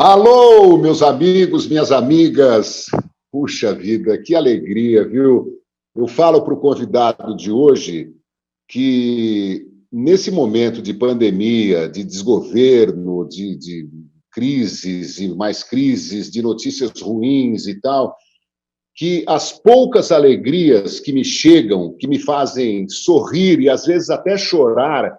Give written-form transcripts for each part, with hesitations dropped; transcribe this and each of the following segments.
Alô, meus amigos, minhas amigas. Puxa vida, que alegria, viu? Eu falo para o convidado de hoje que, nesse momento de pandemia, de desgoverno, de crises e mais crises, de notícias ruins e tal, que as poucas alegrias que me chegam, que me fazem sorrir e às vezes até chorar,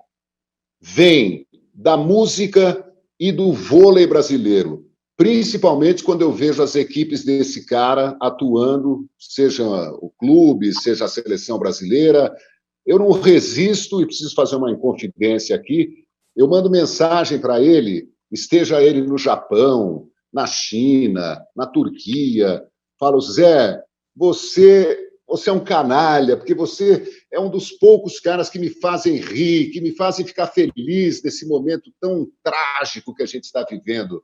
vêm da música e do vôlei brasileiro. Principalmente quando eu vejo as equipes desse cara atuando, seja o clube, seja a seleção brasileira. Eu não resisto e preciso fazer uma inconfidência aqui. Eu mando mensagem para ele, esteja ele no Japão, na China, na Turquia. Falo, Zé, você é um canalha, porque você é um dos poucos caras que me fazem rir, que me fazem ficar feliz nesse momento tão trágico que a gente está vivendo.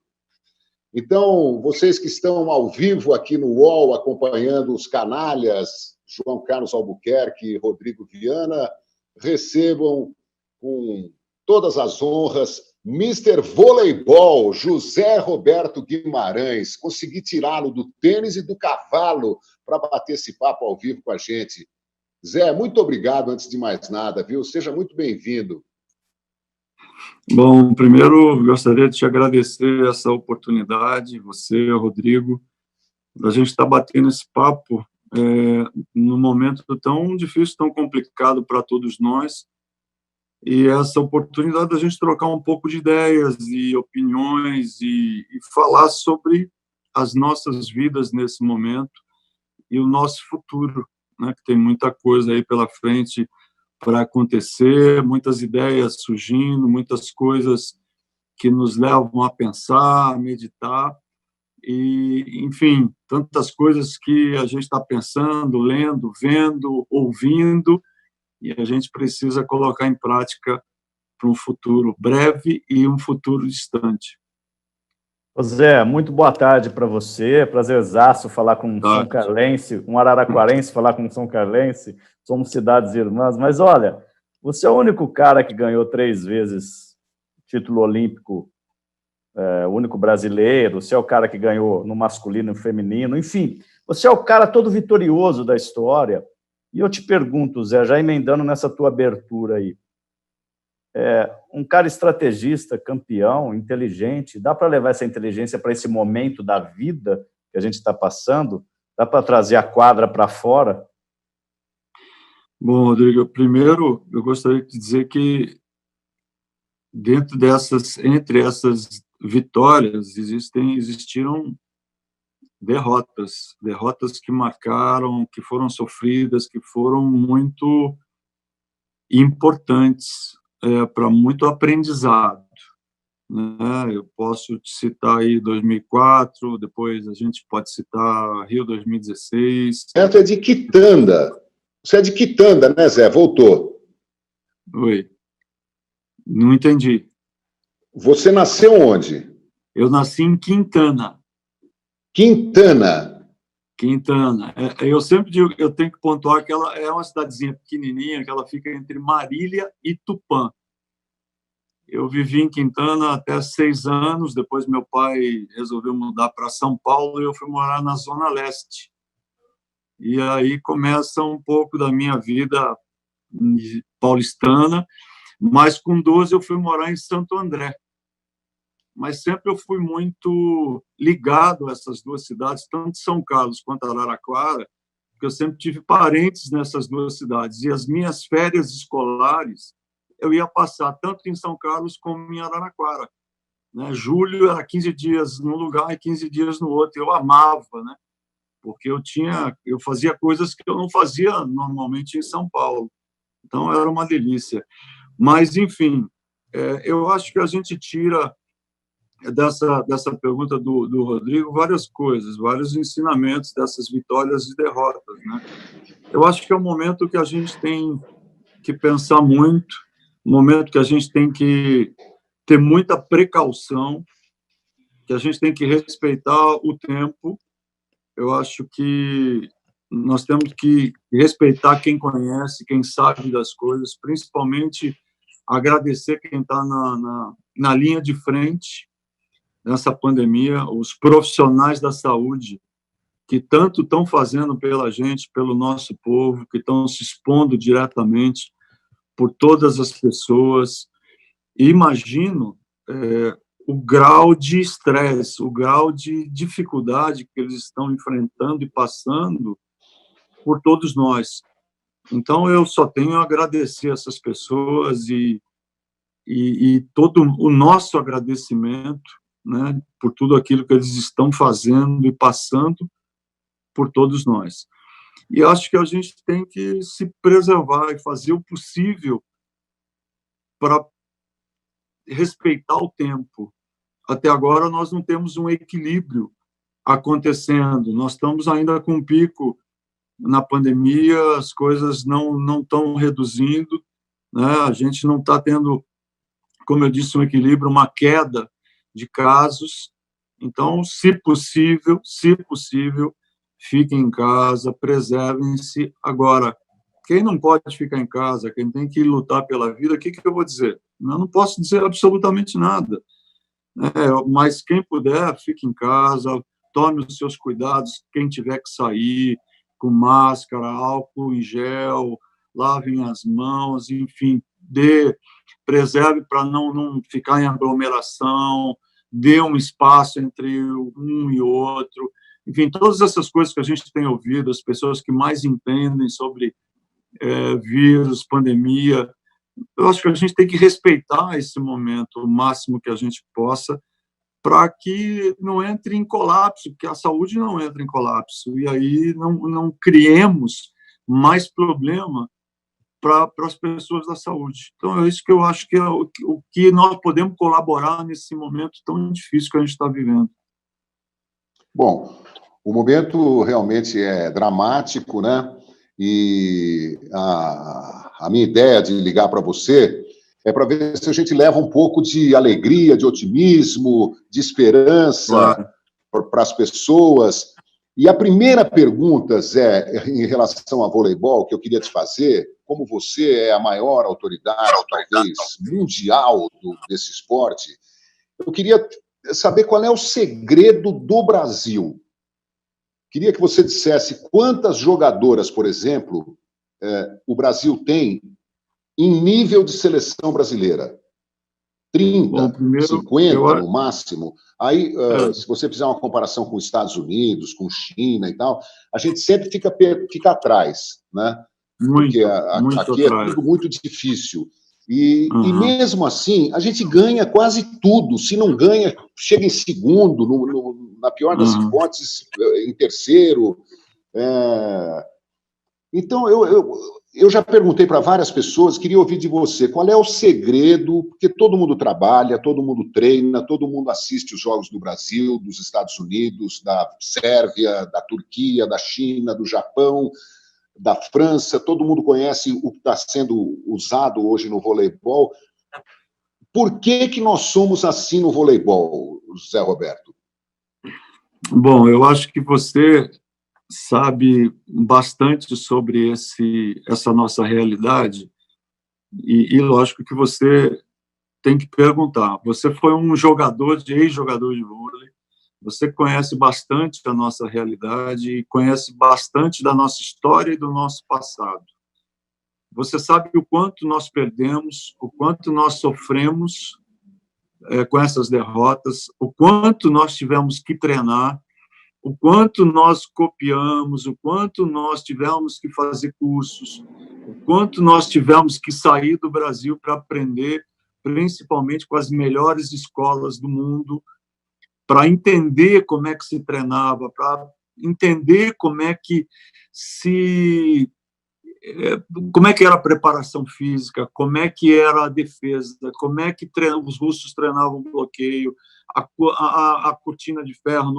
Então, vocês que estão ao vivo aqui no UOL, acompanhando os canalhas, João Carlos Albuquerque e Rodrigo Viana, recebam com todas as honras Mister Voleibol, José Roberto Guimarães. Consegui tirá-lo do tênis e do cavalo para bater esse papo ao vivo com a gente. Zé, muito obrigado, antes de mais nada, viu? Seja muito bem-vindo. Bom, primeiro gostaria de te agradecer essa oportunidade, você, Rodrigo, a gente está batendo esse papo num momento tão difícil, tão complicado para todos nós, e essa oportunidade da gente trocar um pouco de ideias e opiniões e falar sobre as nossas vidas nesse momento e o nosso futuro, né, que tem muita coisa aí pela frente para acontecer, muitas ideias surgindo, muitas coisas que nos levam a pensar, a meditar, e, enfim, tantas coisas que a gente está pensando, lendo, vendo, ouvindo, e a gente precisa colocar em prática para um futuro breve e um futuro distante. Zé, muito boa tarde para você, prazerzaço falar com um São Carlense, um araraquarense falar com um São Carlense, somos cidades irmãs, mas olha, você é o único cara que ganhou 3 vezes título olímpico, o único brasileiro, você é o cara que ganhou no masculino e no feminino, enfim, você é o cara todo vitorioso da história, e eu te pergunto, Zé, já emendando nessa tua abertura aí, um cara estrategista, campeão, inteligente, dá para levar essa inteligência para esse momento da vida que a gente está passando? Dá para trazer a quadra para fora? Bom, Rodrigo, primeiro eu gostaria de dizer que entre essas vitórias existiram derrotas que marcaram, que foram sofridas, que foram muito importantes para muito aprendizado, né? Eu posso te citar aí 2004, depois a gente pode citar Rio 2016. Neto é de Quitanda. Você é de Quitanda, né, Zé? Voltou. Oi. Não entendi. Você nasceu onde? Eu nasci em Quintana. Quintana. Quintana. Eu sempre digo, eu tenho que pontuar que ela é uma cidadezinha pequenininha, que ela fica entre Marília e Tupã. Eu vivi em Quintana até 6 anos, depois meu pai resolveu mudar para São Paulo e eu fui morar na Zona Leste. E aí começa um pouco da minha vida paulistana, mas com 12 eu fui morar em Santo André. Mas sempre eu fui muito ligado a essas duas cidades, tanto São Carlos quanto Araraquara, porque eu sempre tive parentes nessas duas cidades. E as minhas férias escolares eu ia passar tanto em São Carlos como em Araraquara, né? Julho era 15 dias num lugar e 15 dias no outro. Eu amava, né? Porque eu fazia coisas que eu não fazia normalmente em São Paulo. Então era uma delícia. Mas, enfim, eu acho que a gente tira dessa pergunta do Rodrigo várias coisas, vários ensinamentos dessas vitórias e derrotas, né? Eu acho que é um momento que a gente tem que pensar muito, um momento que a gente tem que ter muita precaução, que a gente tem que respeitar o tempo. Eu acho que nós temos que respeitar quem conhece, quem sabe das coisas, principalmente agradecer quem está na linha de frente, nessa pandemia, os profissionais da saúde, que tanto estão fazendo pela gente, pelo nosso povo, que estão se expondo diretamente por todas as pessoas. E imagino o grau de estresse, o grau de dificuldade que eles estão enfrentando e passando por todos nós. Então, eu só tenho a agradecer essas pessoas e todo o nosso agradecimento, né, por tudo aquilo que eles estão fazendo e passando por todos nós. E acho que a gente tem que se preservar e fazer o possível para respeitar o tempo. Até agora, nós não temos um equilíbrio acontecendo. Nós estamos ainda com um pico na pandemia, as coisas não estão reduzindo, né? A gente não está tendo, como eu disse, um equilíbrio, uma queda de casos. Então, se possível, fiquem em casa, preservem-se. Agora, quem não pode ficar em casa, quem tem que lutar pela vida, o que eu vou dizer? Eu não posso dizer absolutamente nada. Mas quem puder, fique em casa, tome os seus cuidados, quem tiver que sair, com máscara, álcool em gel, lavem as mãos, enfim, preserve para não ficar em aglomeração, dê um espaço entre um e outro. Enfim, todas essas coisas que a gente tem ouvido, as pessoas que mais entendem sobre vírus, pandemia, eu acho que a gente tem que respeitar esse momento o máximo que a gente possa, para que não entre em colapso, porque a saúde não entra em colapso, e aí não criemos mais problema para as pessoas da saúde. Então, é isso que eu acho que é o que nós podemos colaborar nesse momento tão difícil que a gente está vivendo. Bom, o momento realmente é dramático, né? E a minha ideia de ligar para você é para ver se a gente leva um pouco de alegria, de otimismo, de esperança para as pessoas. E a primeira pergunta, Zé, em relação ao voleibol, que eu queria te fazer, como você é a maior autoridade, talvez, mundial desse esporte, eu queria saber qual é o segredo do Brasil. Queria que você dissesse quantas jogadoras, por exemplo, o Brasil tem em nível de seleção brasileira. 30, Bom, 50 no máximo. Aí, se você fizer uma comparação com os Estados Unidos, com China e tal, a gente sempre fica atrás, né? Porque aqui é tudo muito difícil. E mesmo assim, a gente ganha quase tudo. Se não ganha, chega em segundo, na pior das hipóteses, em terceiro. Então, eu já perguntei para várias pessoas, queria ouvir de você, qual é o segredo, porque todo mundo trabalha, todo mundo treina, todo mundo assiste os jogos do Brasil, dos Estados Unidos, da Sérvia, da Turquia, da China, do Japão, da França, todo mundo conhece o que está sendo usado hoje no voleibol. Por que nós somos assim no voleibol, Zé Roberto? Bom, eu acho que você sabe bastante sobre essa nossa realidade e lógico que você tem que perguntar. Você foi um ex-jogador de vôlei, você conhece bastante da nossa realidade e conhece bastante da nossa história e do nosso passado. Você sabe o quanto nós perdemos, o quanto nós sofremos com essas derrotas, o quanto nós tivemos que treinar, o quanto nós copiamos, o quanto nós tivemos que fazer cursos, o quanto nós tivemos que sair do Brasil para aprender, principalmente com as melhores escolas do mundo, para entender como é que se treinava, para entender como é que era a preparação física, como é que era a defesa, como é que os russos treinavam o bloqueio, a cortina de ferro,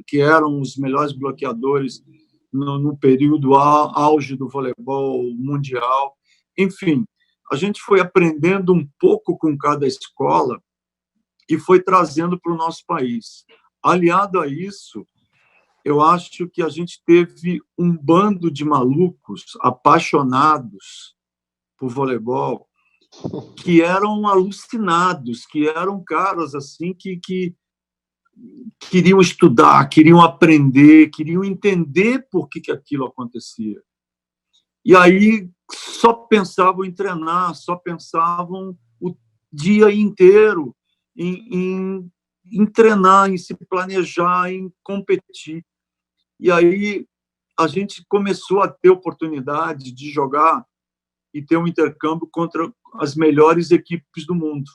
que eram os melhores bloqueadores no período auge do voleibol mundial. Enfim, a gente foi aprendendo um pouco com cada escola e foi trazendo para o nosso país. Aliado a isso, eu acho que a gente teve um bando de malucos apaixonados por voleibol que eram alucinados, que eram caras assim que queriam estudar, queriam aprender, queriam entender por que aquilo acontecia. E aí só pensavam em treinar, só pensavam o dia inteiro em treinar, em se planejar, em competir. E aí a gente começou a ter oportunidade de jogar e ter um intercâmbio contra as melhores equipes do mundo.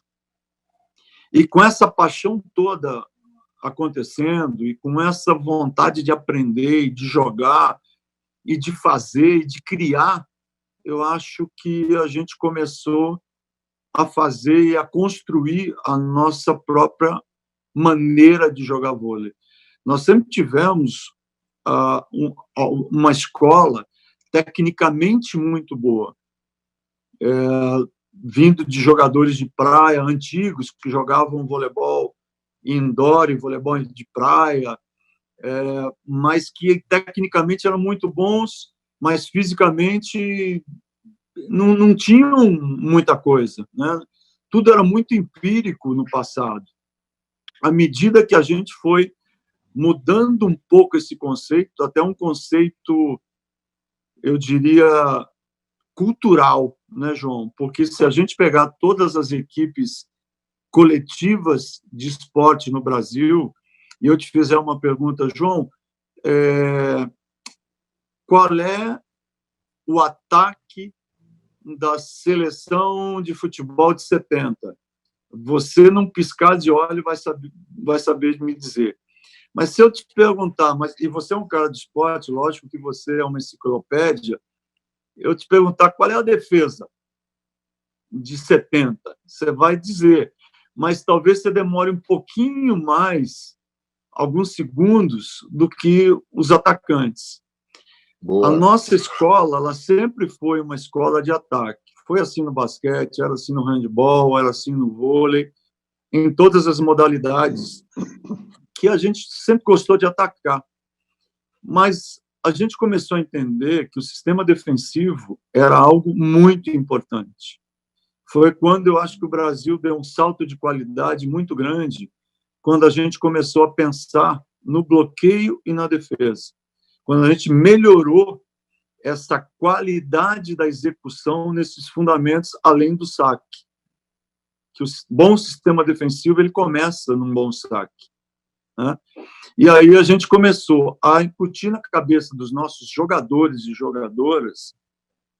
E com essa paixão toda acontecendo, e com essa vontade de aprender, e de jogar, e de fazer, e de criar, eu acho que a gente começou a fazer e a construir a nossa própria maneira de jogar vôlei. Nós sempre tivemos uma escola tecnicamente muito boa, vindo de jogadores de praia antigos que jogavam voleibol indoor e voleibol de praia, mas que tecnicamente eram muito bons, mas fisicamente não tinham muita coisa, né? Tudo era muito empírico no passado. À medida que a gente foi mudando um pouco esse conceito, até um conceito, eu diria, cultural, né, João? Porque se a gente pegar todas as equipes coletivas de esporte no Brasil, e eu te fizer uma pergunta, João, qual é o ataque da seleção de futebol de 70? Você, num piscar de olho, vai saber me dizer. Mas se eu te perguntar, e você é um cara de esporte, lógico que você é uma enciclopédia, eu te perguntar qual é a defesa de 70, você vai dizer, mas talvez você demore um pouquinho mais, alguns segundos, do que os atacantes. Boa. A nossa escola, ela sempre foi uma escola de ataque. Foi assim no basquete, era assim no handebol, era assim no vôlei, em todas as modalidades que a gente sempre gostou de atacar. Mas a gente começou a entender que o sistema defensivo era algo muito importante. Foi quando eu acho que o Brasil deu um salto de qualidade muito grande, quando a gente começou a pensar no bloqueio e na defesa. Quando a gente melhorou essa qualidade da execução nesses fundamentos, além do saque. Que o bom sistema defensivo ele começa num bom saque, né? E aí a gente começou a incutir na cabeça dos nossos jogadores e jogadoras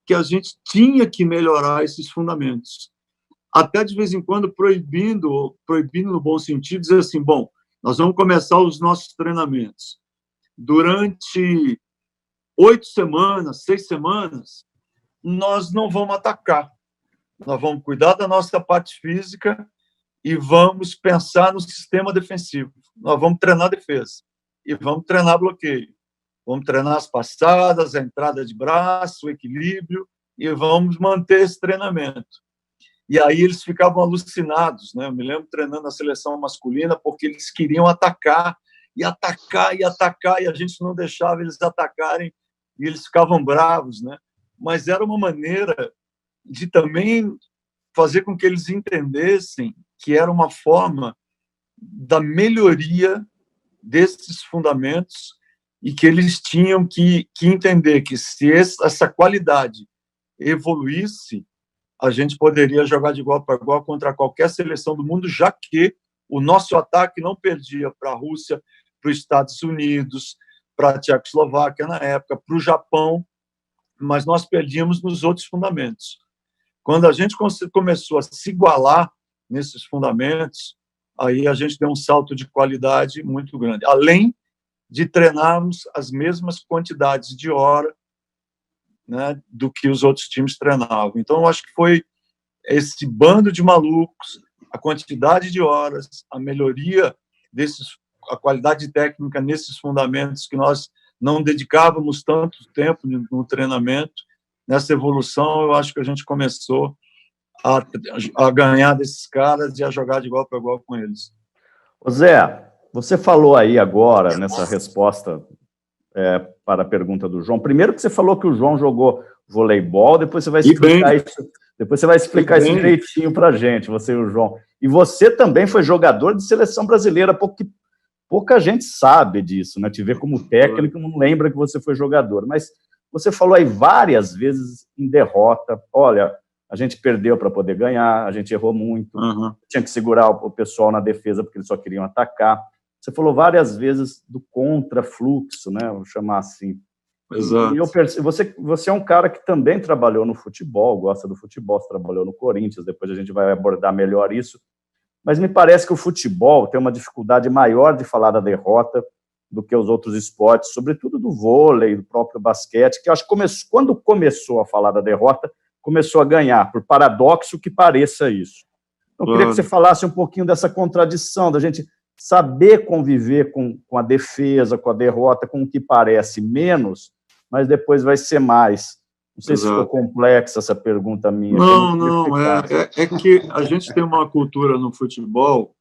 que a gente tinha que melhorar esses fundamentos. Até de vez em quando proibindo no bom sentido, dizer assim, bom, nós vamos começar os nossos treinamentos. Durante 8 semanas, 6 semanas, nós não vamos atacar. Nós vamos cuidar da nossa parte física e vamos pensar no sistema defensivo. Nós vamos treinar defesa e vamos treinar bloqueio. Vamos treinar as passadas, a entrada de braço, o equilíbrio, e vamos manter esse treinamento. E aí eles ficavam alucinados, né? Eu me lembro treinando a seleção masculina porque eles queriam atacar, e atacar, e atacar, e a gente não deixava eles atacarem, e eles ficavam bravos, né? Mas era uma maneira de também fazer com que eles entendessem que era uma forma da melhoria desses fundamentos e que eles tinham que entender que se essa qualidade evoluísse, a gente poderia jogar de igual para igual contra qualquer seleção do mundo, já que o nosso ataque não perdia para a Rússia, para os Estados Unidos, para a Tchecoslováquia na época, para o Japão, mas nós perdíamos nos outros fundamentos. Quando a gente começou a se igualar nesses fundamentos, aí a gente deu um salto de qualidade muito grande, além de treinarmos as mesmas quantidades de hora, né, do que os outros times treinavam. Então, eu acho que foi esse bando de malucos, a quantidade de horas, a melhoria a qualidade técnica nesses fundamentos que nós não dedicávamos tanto tempo no treinamento, nessa evolução, eu acho que a gente começou a ganhar desses caras e a jogar de igual para igual com eles. Ô Zé, você falou aí agora, nessa resposta para a pergunta do João, primeiro que você falou que o João jogou voleibol, depois você vai explicar isso direitinho para a gente, você e o João. E você também foi jogador de seleção brasileira pouca gente sabe disso, né? Te vê como técnico, não lembra que você foi jogador, mas você falou aí várias vezes em derrota, olha, a gente perdeu para poder ganhar, a gente errou muito, tinha que segurar o pessoal na defesa porque eles só queriam atacar. Você falou várias vezes do contrafluxo, né? Vou chamar assim. Exato. E eu percebo, você é um cara que também trabalhou no futebol, gosta do futebol, você trabalhou no Corinthians, depois a gente vai abordar melhor isso, mas me parece que o futebol tem uma dificuldade maior de falar da derrota do que os outros esportes, sobretudo do vôlei, do próprio basquete, que eu acho que quando começou a falar da derrota, começou a ganhar, por paradoxo que pareça isso. Então, eu queria que você falasse um pouquinho dessa contradição, da gente saber conviver com a defesa, com a derrota, com o que parece menos, mas depois vai ser mais. Não sei se ficou complexa essa pergunta minha. Não, é que a gente tem uma cultura no futebol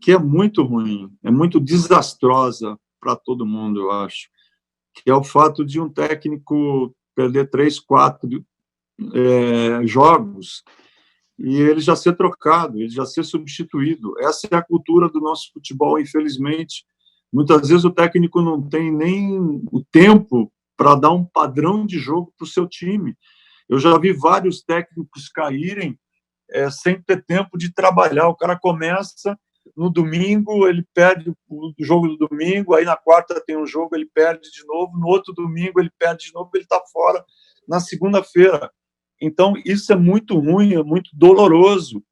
que é muito ruim, é muito desastrosa para todo mundo, eu acho, que é o fato de um técnico perder 3, 4 jogos e ele já ser trocado, ele já ser substituído. Essa é a cultura do nosso futebol, infelizmente. Muitas vezes o técnico não tem nem o tempo para dar um padrão de jogo para o seu time. Eu já vi vários técnicos caírem sem ter tempo de trabalhar. O cara começa no domingo, ele perde o jogo do domingo, aí na quarta tem um jogo, ele perde de novo, no outro domingo ele perde de novo, ele está fora na segunda-feira. Então, isso é muito ruim, é muito doloroso,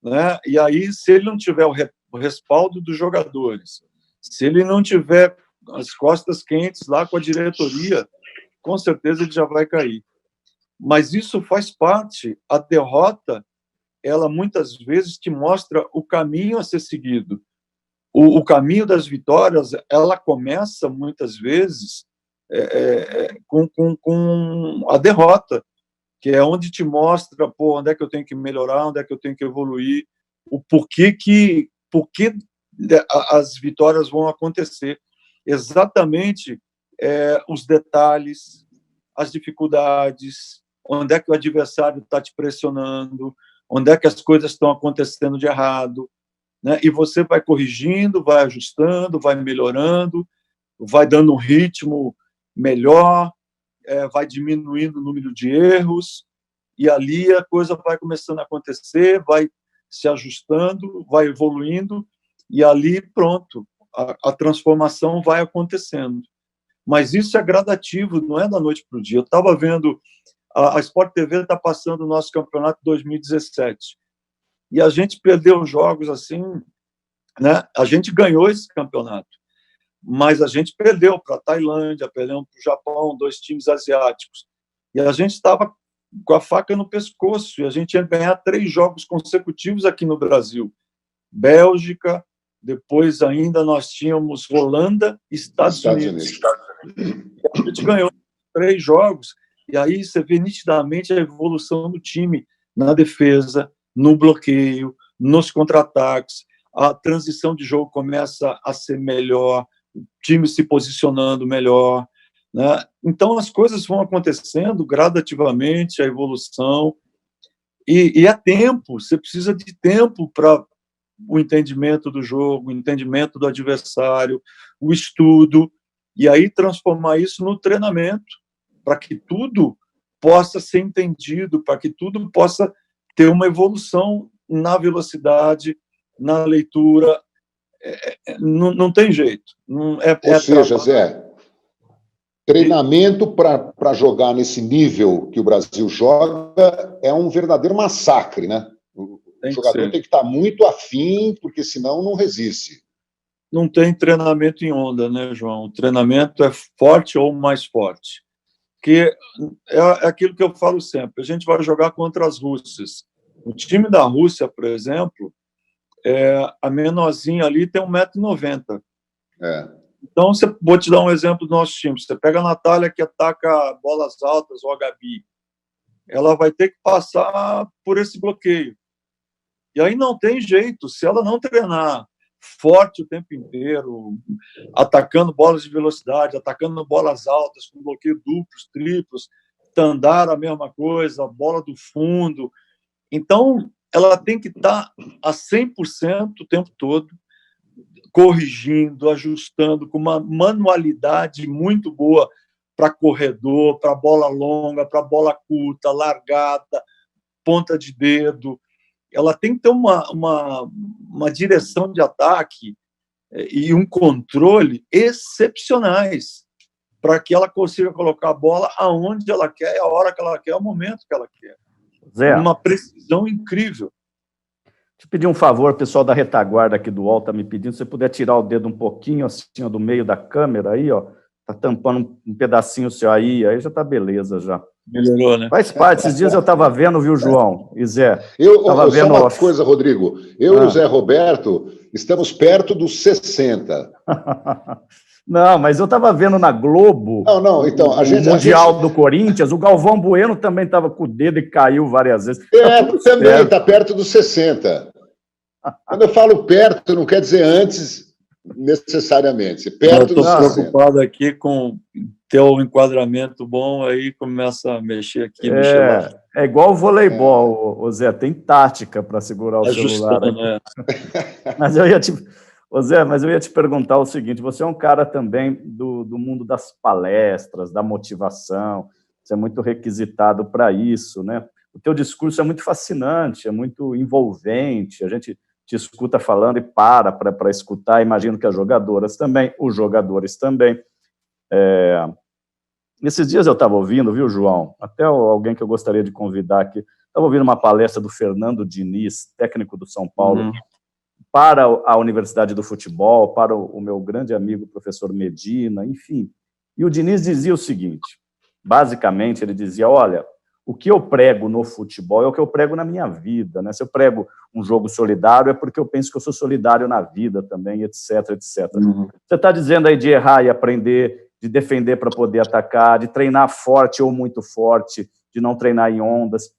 né? E aí, se ele não tiver o respaldo dos jogadores, se ele não tiver as costas quentes lá com a diretoria, com certeza ele já vai cair. Mas isso faz parte. A derrota, ela muitas vezes te mostra o caminho a ser seguido. O caminho das vitórias, ela começa muitas vezes com a derrota, que é onde te mostra, onde é que eu tenho que melhorar, onde é que eu tenho que evoluir, o porquê as vitórias vão acontecer. Exatamente os detalhes, as dificuldades, onde é que o adversário está te pressionando, onde é que as coisas estão acontecendo de errado, né? E você vai corrigindo, vai ajustando, vai melhorando, vai dando um ritmo melhor, vai diminuindo o número de erros, e ali a coisa vai começando a acontecer, vai se ajustando, vai evoluindo, e ali, pronto, a transformação vai acontecendo. Mas isso é gradativo, não é da noite para o dia. Eu estava vendo, a Sport TV está passando o nosso campeonato 2017, e a gente perdeu jogos assim, né? A gente ganhou esse campeonato, mas a gente perdeu para a Tailândia, perdeu para o Japão, 2 times asiáticos. E a gente estava com a faca no pescoço, e a gente ia ganhar 3 jogos consecutivos aqui no Brasil. Bélgica, depois ainda nós tínhamos Holanda e Estados Unidos. E a gente ganhou 3 jogos, e aí você vê nitidamente a evolução do time na defesa, no bloqueio, nos contra-ataques. A transição de jogo começa a ser melhor, o time se posicionando melhor, né? Então, as coisas vão acontecendo gradativamente, a evolução, e é tempo, você precisa de tempo para o entendimento do jogo, o entendimento do adversário, o estudo, e aí transformar isso no treinamento, para que tudo possa ser entendido, para que tudo possa ter uma evolução na velocidade, na leitura. Não tem jeito. Ou seja, Zé, treinamento para jogar nesse nível que o Brasil joga é um verdadeiro massacre, né? O jogador tem que estar muito afim, porque senão não resiste. Não tem treinamento em onda, né, João? O treinamento é forte ou mais forte. Que é aquilo que eu falo sempre, a gente vai jogar contra as Rússias. O time da Rússia, por exemplo, a menorzinha ali tem 1,90 m. Então, vou te dar um exemplo do nosso time. Você pega a Natália, que ataca bolas altas, ou a Gabi. Ela vai ter que passar por esse bloqueio. E aí não tem jeito. Se ela não treinar forte o tempo inteiro, atacando bolas de velocidade, atacando bolas altas, com bloqueio duplos, triplos, tandar a mesma coisa, bola do fundo. Então, ela tem que estar a 100% o tempo todo, corrigindo, ajustando, com uma manualidade muito boa para corredor, para bola longa, para bola curta, largada, ponta de dedo. Ela tem que ter uma direção de ataque e um controle excepcionais para que ela consiga colocar a bola aonde ela quer, a hora que ela quer, o momento que ela quer. Zé, uma precisão incrível. Te pedir um favor, o pessoal da retaguarda aqui do UOL está me pedindo, se você puder tirar o dedo um pouquinho assim, ó, do meio da câmera aí, ó, tá tampando um pedacinho seu aí já tá beleza já. Melhorou, né? Faz parte, esses dias eu estava vendo, viu, João e Zé? Só uma coisa, Rodrigo, eu e o Zé Roberto estamos perto dos 60. Não, mas eu estava vendo na Globo então, o Mundial do Corinthians, o Galvão Bueno também estava com o dedo e caiu várias vezes. Também está perto dos 60. Quando eu falo perto, não quer dizer antes, necessariamente. Perto dos 60. Eu estou preocupado aqui com ter um enquadramento bom, aí começa a mexer aqui, mexer lá. É igual o voleibol, o Zé, tem tática para segurar o celular. Né? Mas eu ia te perguntar o seguinte, você é um cara também do mundo das palestras, da motivação, você é muito requisitado para isso, né? O teu discurso é muito fascinante, é muito envolvente, a gente te escuta falando e para escutar, imagino que as jogadoras também, os jogadores também. Esses dias eu estava ouvindo, viu, João? Até alguém que eu gostaria de convidar aqui, estava ouvindo uma palestra do Fernando Diniz, técnico do São Paulo, para a Universidade do Futebol, para o meu grande amigo professor Medina, enfim. E o Diniz dizia o seguinte, basicamente ele dizia, olha, o que eu prego no futebol é o que eu prego na minha vida, né? Se eu prego um jogo solidário é porque eu penso que eu sou solidário na vida também, etc, etc. Você está dizendo aí de errar e aprender, de defender para poder atacar, de treinar forte ou muito forte, de não treinar em ondas.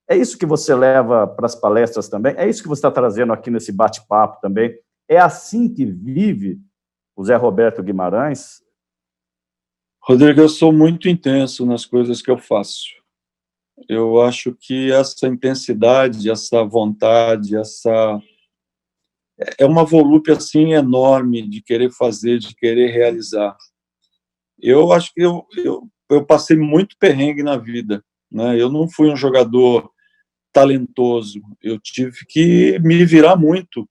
É isso que você leva para as palestras também? É isso que você está trazendo aqui nesse bate-papo também? É assim que vive o Zé Roberto Guimarães? Rodrigo, eu sou muito intenso nas coisas que eu faço. Eu acho que essa intensidade, essa vontade, é uma volúpia assim enorme de querer fazer, de querer realizar. Eu acho que eu passei muito perrengue na vida, né? Eu não fui um jogador talentoso, eu tive que me virar muito,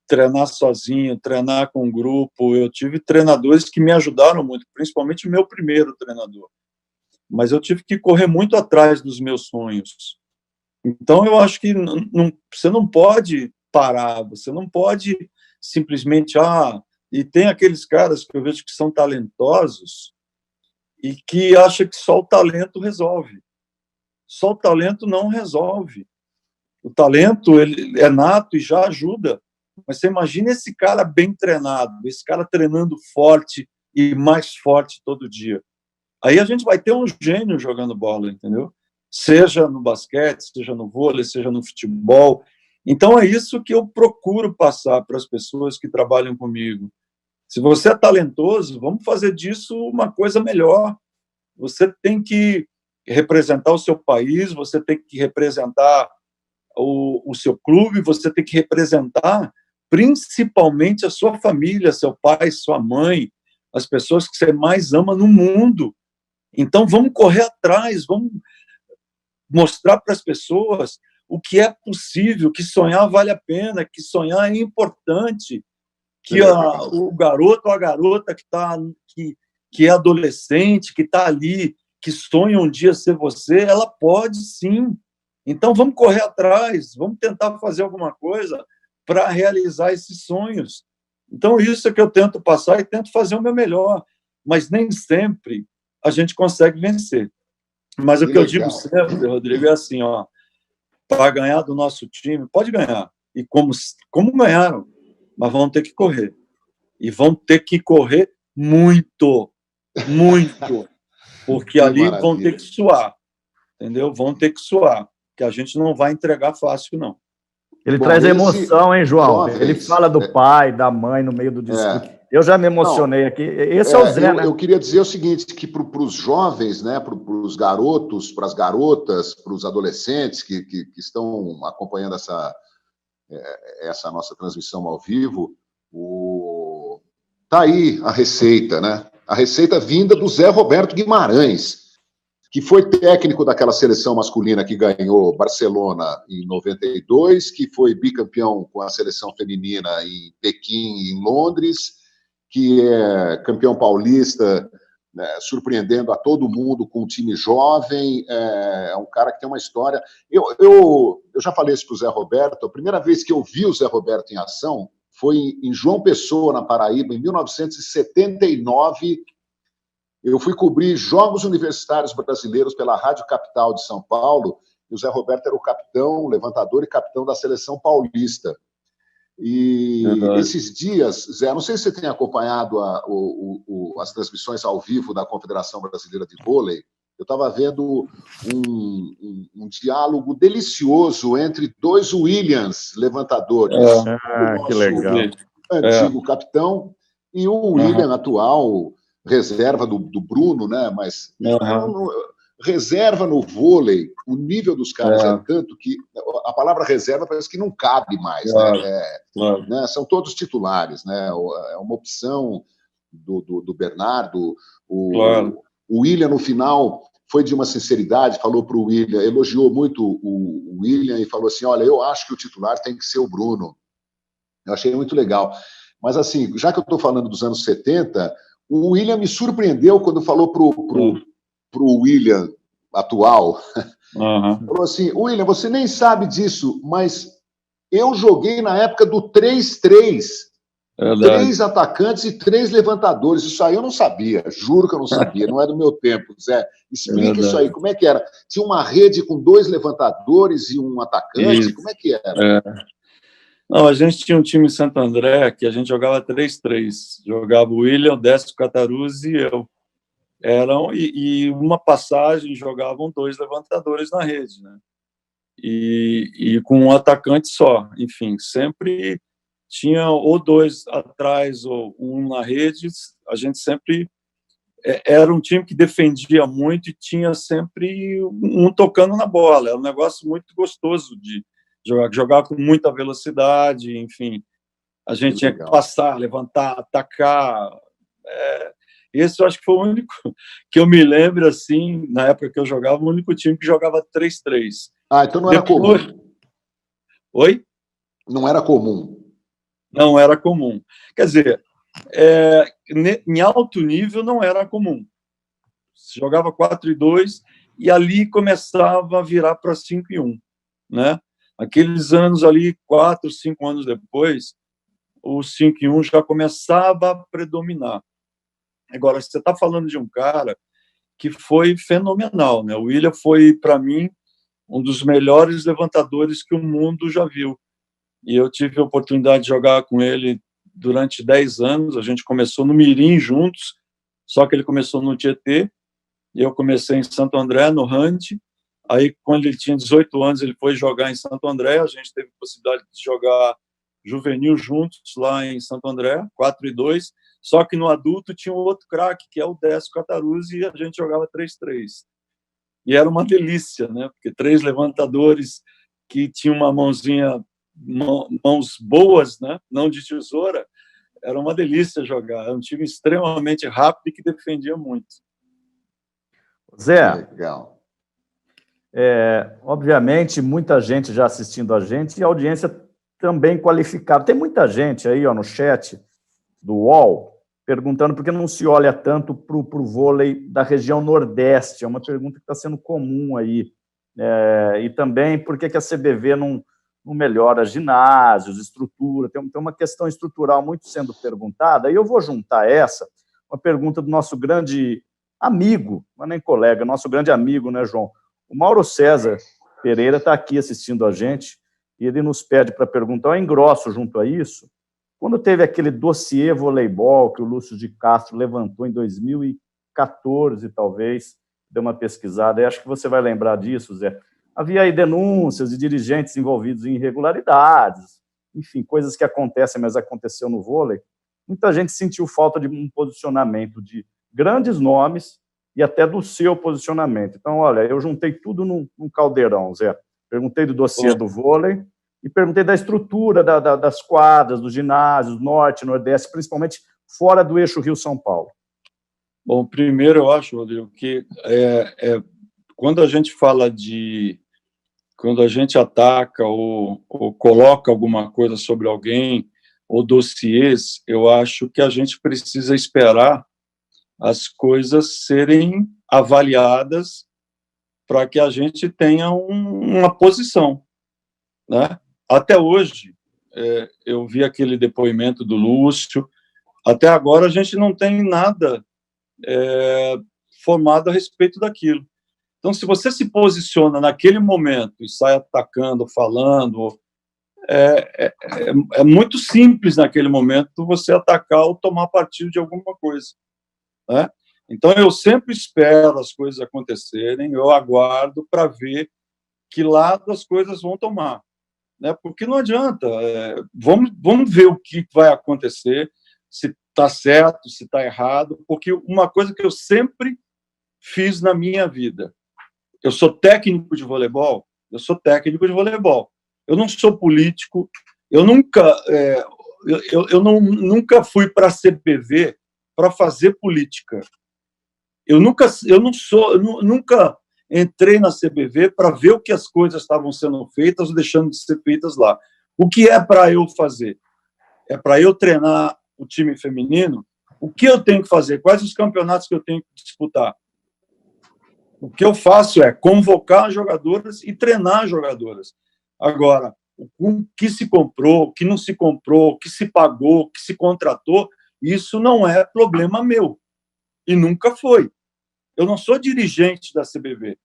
treinar sozinho, treinar com um grupo. Eu tive treinadores que me ajudaram muito, principalmente o meu primeiro treinador, mas eu tive que correr muito atrás dos meus sonhos. Então eu acho que você não pode parar, você não pode simplesmente e tem aqueles caras que eu vejo que são talentosos e que acham que só o talento resolve. Só o talento não resolve. O talento ele é nato e já ajuda. Mas você imagina esse cara bem treinado, esse cara treinando forte e mais forte todo dia. Aí a gente vai ter um gênio jogando bola, entendeu? Seja no basquete, seja no vôlei, seja no futebol. Então é isso que eu procuro passar para as pessoas que trabalham comigo. Se você é talentoso, vamos fazer disso uma coisa melhor. Você tem que representar o seu país, você tem que representar o seu clube, você tem que representar principalmente a sua família, seu pai, sua mãe, as pessoas que você mais ama no mundo. Então vamos correr atrás, vamos mostrar para as pessoas o que é possível, que sonhar vale a pena, que sonhar é importante, que o garoto ou a garota que é adolescente, que está ali, que sonha um dia ser você, ela pode sim. Então vamos correr atrás, vamos tentar fazer alguma coisa para realizar esses sonhos. Então isso é que eu tento passar e tento fazer o meu melhor, mas nem sempre a gente consegue vencer. Mas o que eu digo sempre, Rodrigo, é assim, para ganhar do nosso time, pode ganhar, e como ganharam, mas vão ter que correr. E vão ter que correr muito, muito, porque ali vão ter que suar, entendeu? Vão ter que suar, que a gente não vai entregar fácil, não. Ele traz emoção, hein, João? Ele fala do pai, da mãe no meio do discurso. Eu já me emocionei aqui. Esse é o Zé, né? Eu queria dizer o seguinte, que para os jovens, né, para os garotos, para as garotas, para os adolescentes que estão acompanhando essa nossa transmissão ao vivo, tá aí a receita, né? A receita vinda do Zé Roberto Guimarães, que foi técnico daquela seleção masculina que ganhou Barcelona em 92, que foi bicampeão com a seleção feminina em Pequim e em Londres, que é campeão paulista, né, surpreendendo a todo mundo com um time jovem. É um cara que tem uma história. Eu já falei isso para o Zé Roberto. A primeira vez que eu vi o Zé Roberto em ação foi em João Pessoa, na Paraíba, em 1979. Eu fui cobrir Jogos Universitários Brasileiros pela Rádio Capital de São Paulo, e o Zé Roberto era o capitão, levantador e capitão da seleção paulista. E esses dias, Zé, não sei se você tem acompanhado as transmissões ao vivo da Confederação Brasileira de Vôlei, eu estava vendo um diálogo delicioso entre dois Williams levantadores. Que legal. Antigo capitão e o William atual, reserva do Bruno, né? Mas reserva no vôlei, o nível dos caras é tanto que a palavra reserva parece que não cabe mais, né? São todos titulares, né? É uma opção do Bernardo. O William, no final, foi de uma sinceridade, falou para o William, elogiou muito o William e falou assim: olha, eu acho que o titular tem que ser o Bruno. Eu achei muito legal. Mas, assim, já que eu estou falando dos anos 70, o William me surpreendeu quando falou pro William atual. Falou assim: William, você nem sabe disso, mas eu joguei na época do 3-3. 3 atacantes e 3 levantadores. Isso aí eu não sabia, juro que eu não sabia, não é do meu tempo, Zé. Explica isso aí, como é que era? Tinha uma rede com 2 levantadores e um atacante? Como é que era? Não, a gente tinha um time em Santo André que a gente jogava 3-3. Jogava o William, o Décio Cataruzzi e eu. E uma passagem jogavam 2 levantadores na rede, né? E com um atacante só. Enfim, sempre tinha ou 2 atrás ou um na rede. A gente sempre era um time que defendia muito e tinha sempre um tocando na bola. Era um negócio muito gostoso de jogar com muita velocidade, enfim. A gente tinha que passar, levantar, atacar. Esse eu acho que foi o único que eu me lembro, assim, na época que eu jogava, o único time que jogava 3-3. Então não era comum. Oi? Não era comum. Não era comum. Quer dizer, em alto nível não era comum. Se jogava 4-2 e ali começava a virar para 5-1, né? Aqueles anos ali, 4, 5 anos depois, o 5-1 já começava a predominar. Agora, você está falando de um cara que foi fenomenal, né? O William foi, para mim, um dos melhores levantadores que o mundo já viu. E eu tive a oportunidade de jogar com ele durante 10 anos. A gente começou no Mirim juntos, só que ele começou no Tietê, e eu comecei em Santo André, no Hunt. Aí, quando ele tinha 18 anos, ele foi jogar em Santo André. A gente teve a possibilidade de jogar juvenil juntos lá em Santo André, 4-2. Só que no adulto tinha um outro craque, que é o Décio Cataruzzi, e a gente jogava 3-3. E era uma delícia, né? Porque 3 levantadores que tinham uma mãos boas, né? Não de tesoura, era uma delícia jogar. Era um time extremamente rápido e que defendia muito. Zé, legal. Obviamente, muita gente já assistindo a gente e a audiência também qualificada. Tem muita gente aí no chat do UOL perguntando por que não se olha tanto para o vôlei da região Nordeste. É uma pergunta que está sendo comum aí. E também por que a CBV não melhora ginásios, estrutura. Tem uma questão estrutural muito sendo perguntada. E eu vou juntar uma pergunta do nosso grande amigo, não é nem colega, nosso grande amigo, né, João? O Mauro César Pereira está aqui assistindo a gente e ele nos pede para perguntar, eu engrosso junto a isso, quando teve aquele dossiê voleibol que o Lúcio de Castro levantou em 2014, talvez, deu uma pesquisada, e acho que você vai lembrar disso, Zé. Havia aí denúncias de dirigentes envolvidos em irregularidades, enfim, coisas que acontecem, mas aconteceu no vôlei. Muita gente sentiu falta de um posicionamento de grandes nomes e até do seu posicionamento. Então, olha, eu juntei tudo num caldeirão, Zé. Perguntei do dossiê do vôlei, e perguntei da estrutura das quadras, dos ginásios, norte, nordeste, principalmente fora do eixo Rio-São Paulo. Bom, primeiro eu acho, Rodrigo, que quando a gente fala quando a gente ataca ou coloca alguma coisa sobre alguém, ou dossiês, eu acho que a gente precisa esperar as coisas serem avaliadas para que a gente tenha uma posição, né? Até hoje, eu vi aquele depoimento do Lúcio, até agora a gente não tem nada formado a respeito daquilo. Então, se você se posiciona naquele momento e sai atacando, falando, é muito simples naquele momento você atacar ou tomar partido de alguma coisa, né? Então, eu sempre espero as coisas acontecerem, eu aguardo para ver que lado as coisas vão tomar, né? Porque não adianta, vamos ver o que vai acontecer, se está certo, se está errado, porque uma coisa que eu sempre fiz na minha vida, eu sou técnico de voleibol, eu não sou político, eu nunca fui para a CBV para fazer política. Eu nunca entrei na CBV para ver o que as coisas estavam sendo feitas ou deixando de ser feitas lá. O que é para eu fazer? É para eu treinar o time feminino? O que eu tenho que fazer? Quais os campeonatos que eu tenho que disputar? O que eu faço é convocar jogadoras e treinar jogadoras. Agora, o que se comprou, o que não se comprou, o que se pagou, o que se contratou, isso não é problema meu. E nunca foi. Eu não sou dirigente da CBV.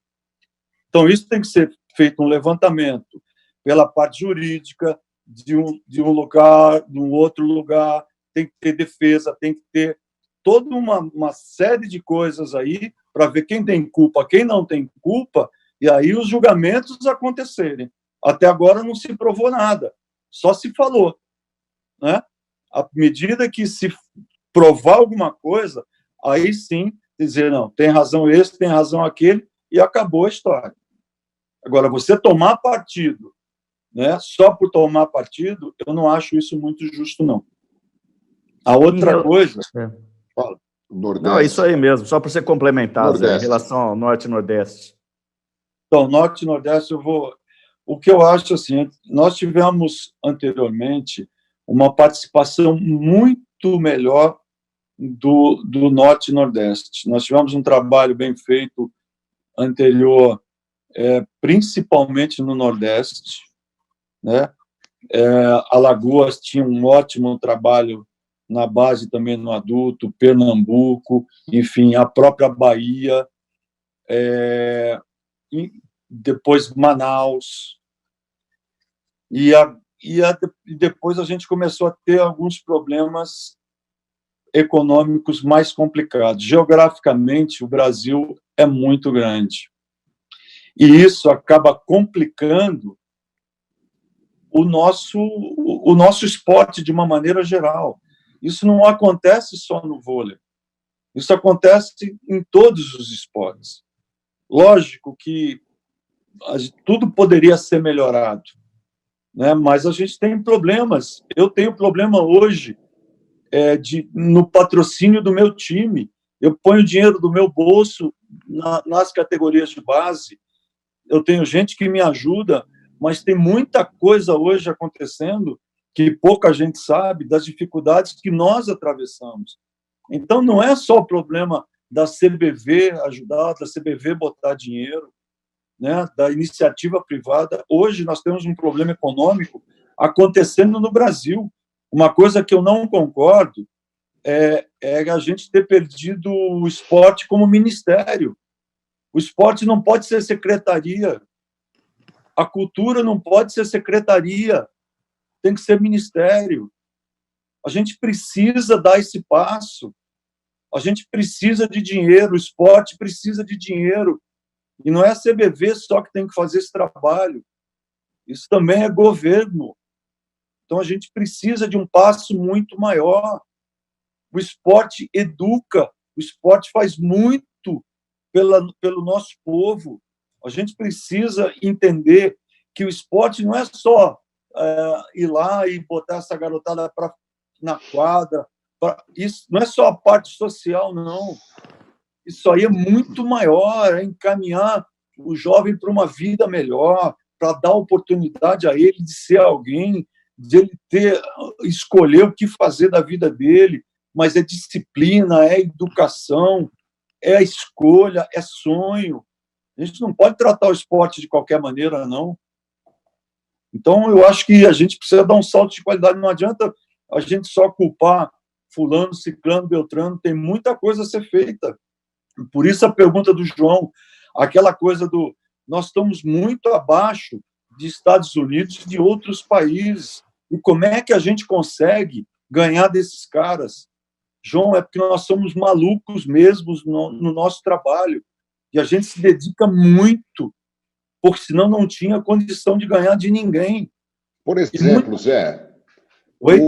Então, isso tem que ser feito um levantamento pela parte jurídica de um lugar, de um outro lugar, tem que ter defesa, tem que ter toda uma série de coisas aí para ver quem tem culpa, quem não tem culpa, e aí os julgamentos acontecerem. Até agora não se provou nada, só se falou, né? À medida que se provar alguma coisa, aí sim dizer, não, tem razão esse, tem razão aquele, e acabou a história. Agora, você tomar partido, né, só por tomar partido, eu não acho isso muito justo, não. A outra coisa... Fala. Nordeste. Não, é isso aí mesmo, só para você complementar, Zé, em relação ao Norte e Nordeste. Então, Norte e Nordeste, o que eu acho, assim, nós tivemos anteriormente uma participação muito melhor do Norte e Nordeste. Nós tivemos um trabalho bem feito anterior, principalmente no Nordeste, né? Alagoas tinha um ótimo trabalho na base também no adulto, Pernambuco, enfim, a própria Bahia, e depois Manaus, e depois a gente começou a ter alguns problemas econômicos mais complicados. Geograficamente, o Brasil é muito grande, e isso acaba complicando o nosso esporte de uma maneira geral. Isso não acontece só no vôlei. Isso acontece em todos os esportes. Lógico que tudo poderia ser melhorado, né? Mas a gente tem problemas. Eu tenho problema hoje no patrocínio do meu time. Eu ponho dinheiro do meu bolso nas categorias de base. Eu tenho gente que me ajuda, mas tem muita coisa hoje acontecendo que pouca gente sabe das dificuldades que nós atravessamos. Então, não é só o problema da CBV ajudar, da CBV botar dinheiro, né, da iniciativa privada. Hoje, nós temos um problema econômico acontecendo no Brasil. Uma coisa que eu não concordo é a gente ter perdido o esporte como ministério. O esporte não pode ser secretaria. A cultura não pode ser secretaria. Tem que ser ministério. A gente precisa dar esse passo. A gente precisa de dinheiro, o esporte precisa de dinheiro. E não é a CBV só que tem que fazer esse trabalho. Isso também é governo. Então, a gente precisa de um passo muito maior. O esporte educa, o esporte faz muito pelo nosso povo. A gente precisa entender que o esporte não é só ir lá e botar essa garotada na quadra. Isso não é só a parte social, não. Isso aí é muito maior, é encaminhar o jovem para uma vida melhor, para dar oportunidade a ele de ser alguém, de ele escolher o que fazer da vida dele, mas é disciplina, é educação, é escolha, é sonho. A gente não pode tratar o esporte de qualquer maneira, não. Então, eu acho que a gente precisa dar um salto de qualidade. Não adianta a gente só culpar fulano, ciclano, beltrano. Tem muita coisa a ser feita. Por isso a pergunta do João, aquela coisa do... Nós estamos muito abaixo de Estados Unidos e de outros países. E como é que a gente consegue ganhar desses caras? João, é porque nós somos malucos mesmo no nosso trabalho. E a gente se dedica muito, porque senão não tinha condição de ganhar de ninguém. Por exemplo, Zé, Oi?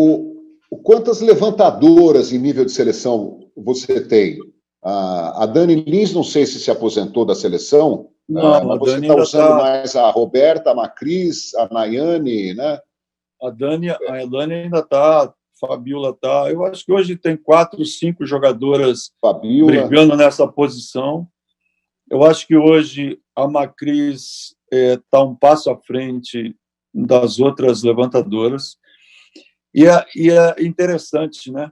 Quantas levantadoras em nível de seleção você tem? A Dani Lins, não sei se aposentou da seleção, não, mas você está usando mais a Roberta, a Macris, a Nayane, né? A Dani ainda está, a Fabiola está. Eu acho que hoje tem 4, 5 jogadoras brigando nessa posição. Eu acho que hoje a Macris está um passo à frente das outras levantadoras. E é interessante, né?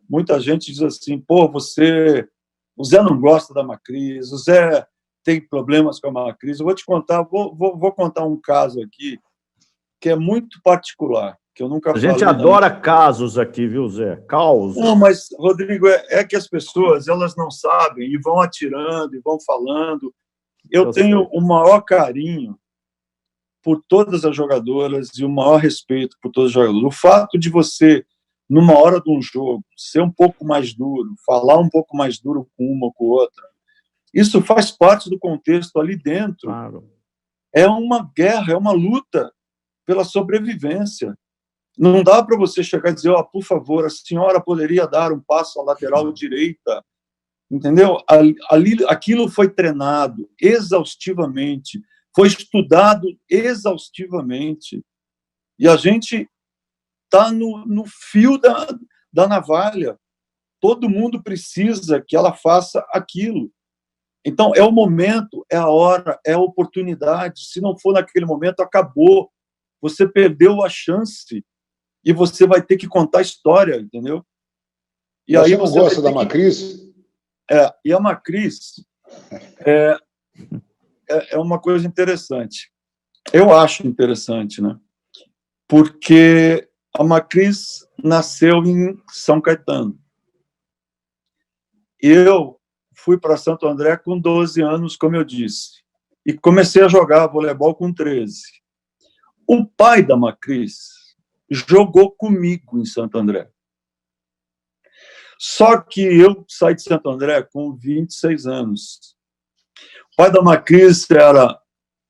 Muita gente diz assim, pô, o Zé não gosta da Macris, o Zé tem problemas com a Macris. Eu vou te contar, vou contar um caso aqui que é muito particular, que eu nunca falei. A gente adora casos aqui, viu, Zé? Causos. Não, mas, Rodrigo, é que as pessoas, elas não sabem e vão atirando e vão falando. Eu tenho o maior carinho por todas as jogadoras e o maior respeito por todas as jogadoras. O fato de você, numa hora de um jogo, ser um pouco mais duro, falar um pouco mais duro com uma ou com outra, isso faz parte do contexto ali dentro. Claro. É uma guerra, é uma luta pela sobrevivência. Não dá para você chegar e dizer, por favor, a senhora poderia dar um passo à lateral direita, entendeu? Aquilo foi treinado exaustivamente, foi estudado exaustivamente, e a gente está no fio da navalha. Todo mundo precisa que ela faça aquilo. Então, é o momento, é a hora, é a oportunidade. Se não for naquele momento, acabou. Você perdeu a chance e você vai ter que contar a história, entendeu? E aí você não gosta da Macris? E a Macris é uma coisa interessante. Eu acho interessante, né? Porque a Macris nasceu em São Caetano. Eu fui para Santo André com 12 anos, como eu disse, e comecei a jogar voleibol com 13. O pai da Macris jogou comigo em Santo André. Só que eu saí de Santo André com 26 anos. O pai da Macris era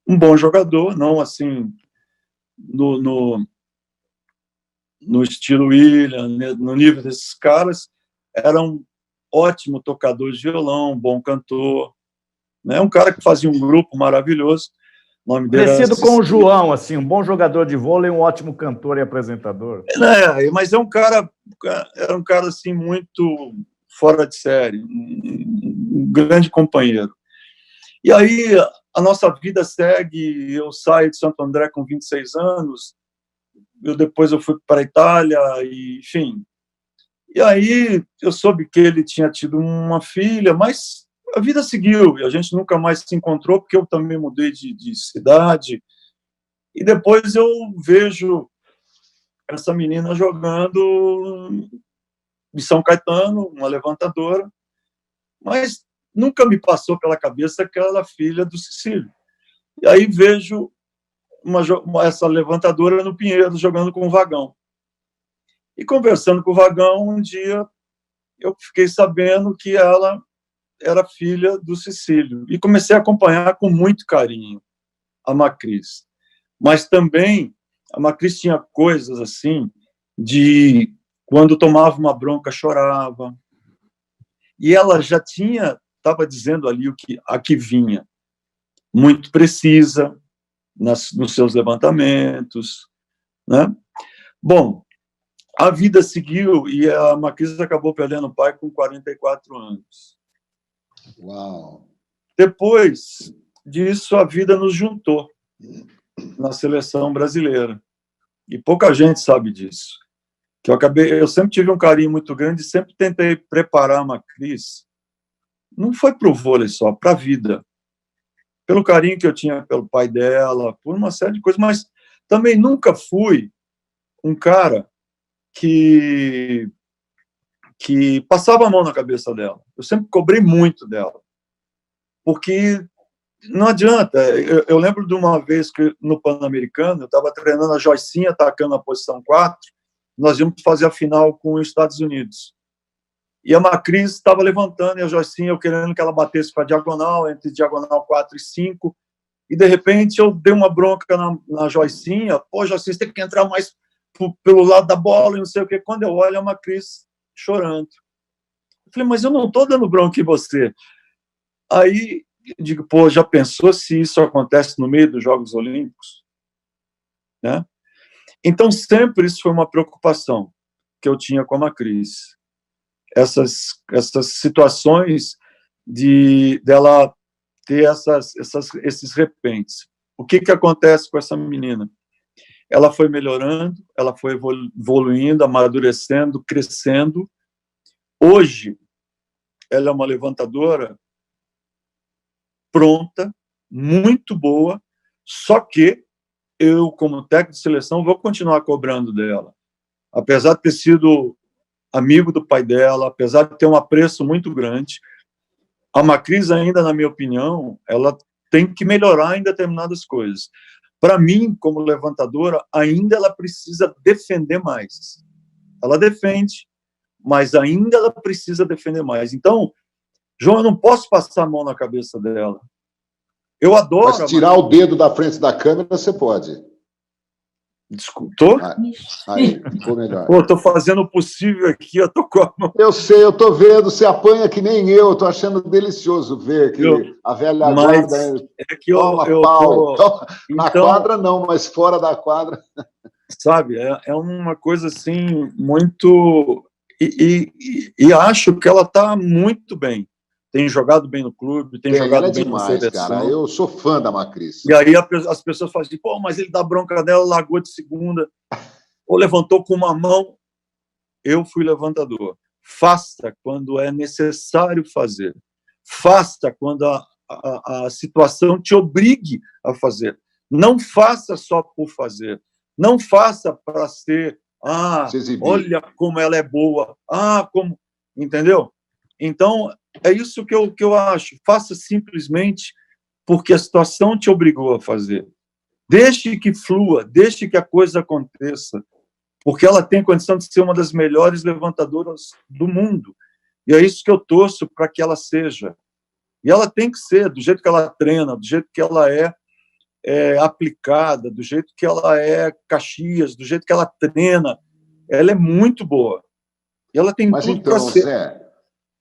um bom jogador, não assim no estilo William, no nível desses caras. Era um ótimo tocador de violão, um bom cantor, né? Um cara que fazia um grupo maravilhoso. O nome dele parecido com o João, assim, um bom jogador de vôlei, um ótimo cantor e apresentador. Mas era um cara assim muito fora de série, um grande companheiro. E aí a nossa vida segue. Eu saio de Santo André com 26 anos. Depois eu fui para a Itália, e, enfim. E aí eu soube que ele tinha tido uma filha, mas a vida seguiu e a gente nunca mais se encontrou, porque eu também mudei de cidade. E depois eu vejo essa menina jogando em São Caetano, uma levantadora, mas nunca me passou pela cabeça que ela era filha do Cecílio. E aí vejo essa levantadora no Pinheiro jogando com o Vagão. E conversando com o Vagão, um dia eu fiquei sabendo que ela era filha do Cecílio. E comecei a acompanhar com muito carinho a Macris. Mas também a Macris tinha coisas assim, de quando tomava uma bronca, chorava. E ela já estava dizendo ali a que vinha. Muito precisa nos seus levantamentos, né? Bom, a vida seguiu e a Macris acabou perdendo o pai com 44 anos. Uau! Depois disso, a vida nos juntou na seleção brasileira. E pouca gente sabe disso. Que eu sempre tive um carinho muito grande, sempre tentei preparar a Macris. Não foi para o vôlei só, para a vida. Pelo carinho que eu tinha pelo pai dela, por uma série de coisas, mas também nunca fui um cara que passava a mão na cabeça dela. Eu sempre cobrei muito dela. Porque não adianta. Eu lembro de uma vez que no Pan-Americano, eu estava treinando a Joicinha, atacando a posição 4, nós íamos fazer a final com os Estados Unidos. E a Macris estava levantando, e a Joicinha, eu querendo que ela batesse para a diagonal, entre diagonal 4 e 5, e de repente eu dei uma bronca na Joicinha, pô, Joicinha, você tem que entrar mais pelo lado da bola, e não sei o quê. Quando eu olho, a Macris chorando. Eu falei, mas eu não estou dando bronca em você. Aí eu digo, pô, já pensou se isso acontece no meio dos Jogos Olímpicos? Né? Então, sempre isso foi uma preocupação que eu tinha com a Macris. Essas situações dela ter esses repentes. O que acontece com essa menina? Ela foi melhorando, ela foi evoluindo, amadurecendo, crescendo. Hoje, ela é uma levantadora pronta, muito boa, só que eu, como técnico de seleção, vou continuar cobrando dela. Apesar de ter sido amigo do pai dela, apesar de ter um apreço muito grande, a Macris ainda, na minha opinião, ela tem que melhorar em determinadas coisas. Para mim, como levantadora, ainda ela precisa defender mais. Ela defende, mas ainda ela precisa defender mais. Então, João, eu não posso passar a mão na cabeça dela. Eu adoro... Mas tirar o dedo da frente da câmera, você pode. Desculpa. Tô? Aí, ficou melhor. Pô, tô fazendo o possível aqui, eu tô com a mão. Eu sei, eu tô vendo, você apanha que nem eu tô achando delicioso ver que a velha guarda é que toma eu pau. tô... Na então, quadra não, mas fora da quadra... Sabe, é uma coisa assim, muito... E acho que ela está muito bem. Tem jogado bem no clube, tem jogado ela é bem demais, na seleção. cara. Eu sou fã da Macris. E aí as pessoas falam assim, pô, mas ele dá bronca dela, largou de segunda, ou levantou com uma mão. Eu fui levantador. Faça quando é necessário fazer. Faça quando a situação te obrigue a fazer. Não faça só por fazer. Não faça para ser, olha como ela é boa, como... Entendeu? Então, é isso que eu acho. Faça simplesmente porque a situação te obrigou a fazer. Deixe que flua, deixe que a coisa aconteça, porque ela tem condição de ser uma das melhores levantadoras do mundo. E é isso que eu torço para que ela seja. E ela tem que ser, do jeito que ela treina, do jeito que ela é aplicada, do jeito que ela é Caxias, do jeito que ela treina. Ela é muito boa. E ela tem tudo para ser. Zé,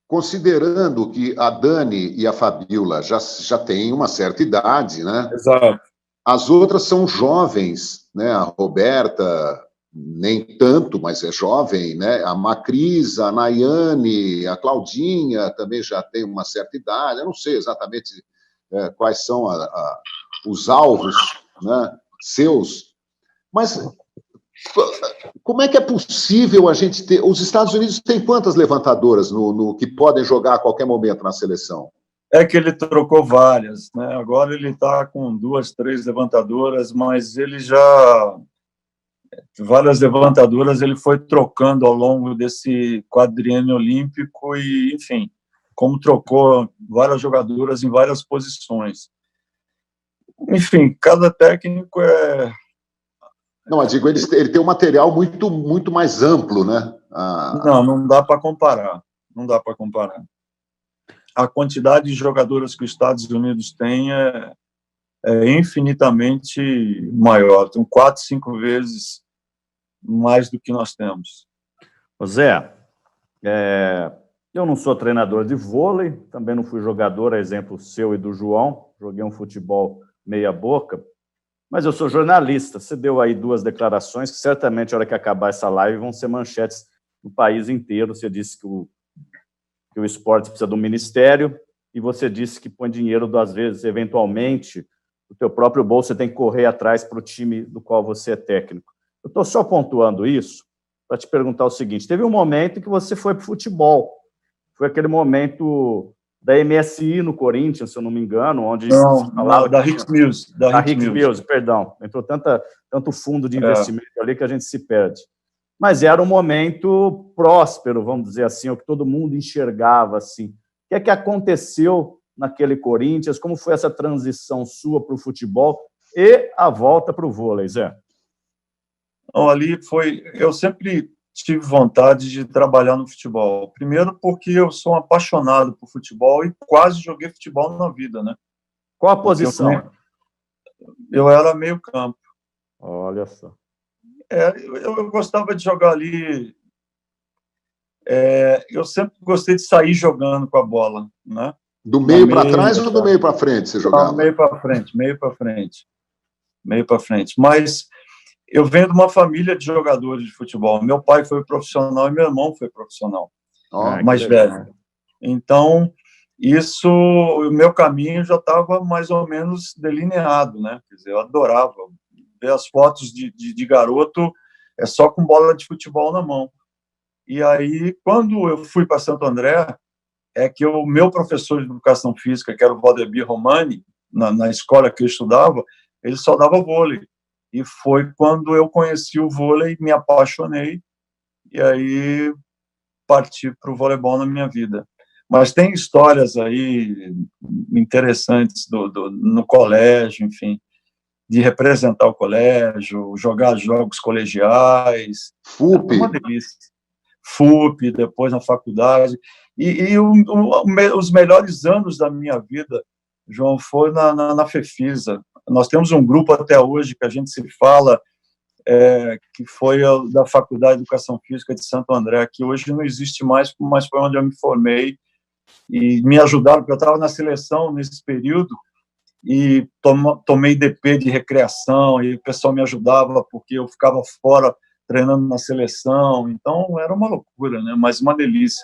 considerando que a Dani e a Fabíola já têm uma certa idade, né? Exato. As outras são jovens, né? A Roberta, nem tanto, mas é jovem, né? A Macris, a Nayane, a Claudinha também já tem uma certa idade. Eu não sei exatamente quais são os alvos, né, seus, mas como é que é possível a gente ter... Os Estados Unidos têm quantas levantadoras que podem jogar a qualquer momento na seleção? É que ele trocou várias, né? Agora ele está com 2, 3 levantadoras, mas ele já... Várias levantadoras ele foi trocando ao longo desse quadriênio olímpico e, enfim, como trocou várias jogadoras em várias posições. Enfim, cada técnico é... Não, eu digo, ele tem um material muito, muito mais amplo, né? Não dá para comparar. Não dá para comparar. A quantidade de jogadoras que os Estados Unidos têm é infinitamente maior. Tem 4, 5 vezes mais do que nós temos. Zé, eu não sou treinador de vôlei, também não fui jogador, a exemplo seu e do João. Joguei um futebol meia boca. Mas eu sou jornalista. Você deu aí 2 declarações que certamente, na hora que acabar essa live, vão ser manchetes no país inteiro. Você disse que o esporte precisa do ministério e você disse que põe dinheiro, às vezes, eventualmente, do teu próprio bolso, você tem que correr atrás para o time do qual você é técnico. Eu estou só pontuando isso para te perguntar o seguinte: teve um momento em que você foi para o futebol. Foi aquele momento da MSI no Corinthians, se eu não me engano, onde... Não, da Hicks Mills. Da Hicks Mills, perdão. Entrou tanto fundo de investimento ali que a gente se perde. Mas era um momento próspero, vamos dizer assim, o que todo mundo enxergava assim. O que é que aconteceu naquele Corinthians? Como foi essa transição sua para o futebol e a volta para o vôlei, Zé? Ali foi... Eu sempre tive vontade de trabalhar no futebol. Primeiro porque eu sou um apaixonado por futebol e quase joguei futebol na vida, né? Qual a posição? Eu era meio campo. Olha só. Eu gostava de jogar ali. Eu sempre gostei de sair jogando com a bola, né? Do meio para trás ou do meio para frente você jogava? Meio para frente. Mas eu venho de uma família de jogadores de futebol. Meu pai foi profissional e meu irmão foi profissional, mais velho. Então, o meu caminho já estava mais ou menos delineado, né? Quer dizer, eu adorava ver as fotos de garoto só com bola de futebol na mão. E aí, quando eu fui para Santo André, que o meu professor de educação física, que era o Valdemir Romani, na escola que eu estudava, ele só dava vôlei. E foi quando eu conheci o vôlei, me apaixonei, e aí parti para o voleibol na minha vida. Mas tem histórias aí interessantes no colégio, enfim, de representar o colégio, jogar jogos colegiais. FUP. Uma delícia. FUP, depois na faculdade. E os melhores anos da minha vida, João, foi na FEFISA. Nós temos um grupo até hoje que a gente se fala, que foi da Faculdade de Educação Física de Santo André, que hoje não existe mais, mas foi onde eu me formei, e me ajudaram, porque eu estava na seleção nesse período, e tomei DP de recreação, e o pessoal me ajudava, porque eu ficava fora treinando na seleção, então era uma loucura, né? Mas uma delícia.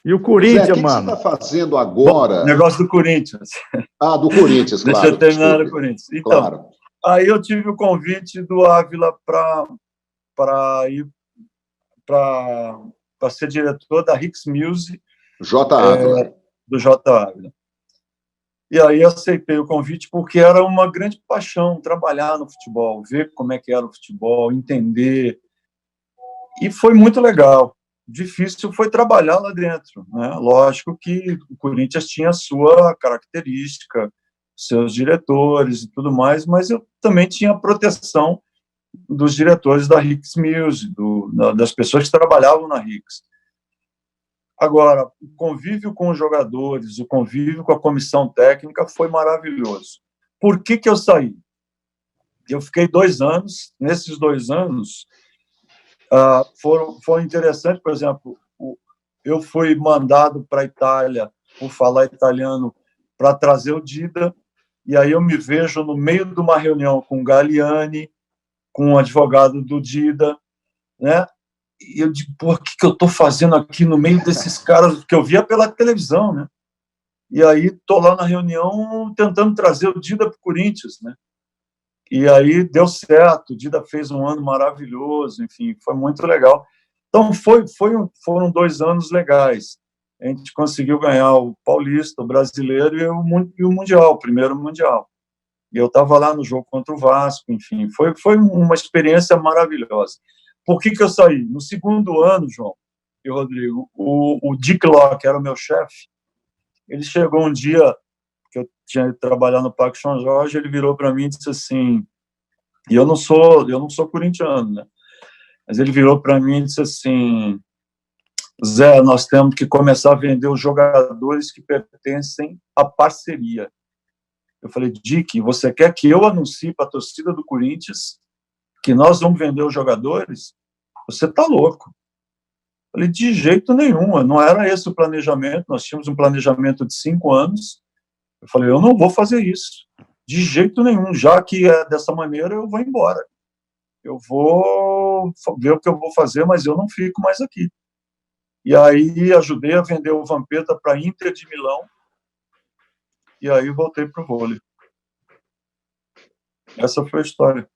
E o Corinthians, Zé, mano? O que você está fazendo agora? Bom, negócio do Corinthians. Do Corinthians, claro. Deixa eu terminar no Corinthians. Então, claro. Aí eu tive o convite do Ávila para ir para ser diretor da Hicks Mills. J. Ávila. Do J. Ávila. E aí eu aceitei o convite porque era uma grande paixão trabalhar no futebol, ver como é que era o futebol, entender. E foi muito legal. Difícil foi trabalhar lá dentro, né? Lógico que o Corinthians tinha a sua característica, seus diretores e tudo mais, mas eu também tinha a proteção dos diretores da Hicks Mills, das pessoas que trabalhavam na Hicks. Agora, o convívio com os jogadores, o convívio com a comissão técnica foi maravilhoso. Por que eu saí? Eu fiquei 2 anos, nesses 2 anos, foram interessantes. Por exemplo, eu fui mandado para a Itália, por falar italiano, para trazer o Dida, e aí eu me vejo no meio de uma reunião com o Galliani, com o advogado do Dida, né? E eu digo, o que eu estou fazendo aqui no meio desses caras que eu via pela televisão, né? E aí estou lá na reunião tentando trazer o Dida para o Corinthians, né? E aí deu certo, o Dida fez um ano maravilhoso, enfim, foi muito legal. Então, foram 2 anos legais. A gente conseguiu ganhar o Paulista, o Brasileiro e o Mundial, o primeiro Mundial. E eu estava lá no jogo contra o Vasco, enfim, foi uma experiência maravilhosa. Por que eu saí? No segundo ano, João e Rodrigo, o Dick Locke, que era o meu chefe, ele chegou um dia que eu tinha ido trabalhar no Parque São Jorge, ele virou para mim e disse assim, e eu não sou corintiano, né? Mas ele virou para mim e disse assim, Zé, nós temos que começar a vender os jogadores que pertencem à parceria. Eu falei, Dick, você quer que eu anuncie para a torcida do Corinthians que nós vamos vender os jogadores? Você está louco. Eu falei, de jeito nenhum, não era esse o planejamento, nós tínhamos um planejamento de 5 anos. Eu falei, eu não vou fazer isso, de jeito nenhum, já que é dessa maneira, eu vou embora. Eu vou ver o que eu vou fazer, mas eu não fico mais aqui. E aí ajudei a vender o Vampeta para a Inter de Milão, e aí voltei para o vôlei. Essa foi a história.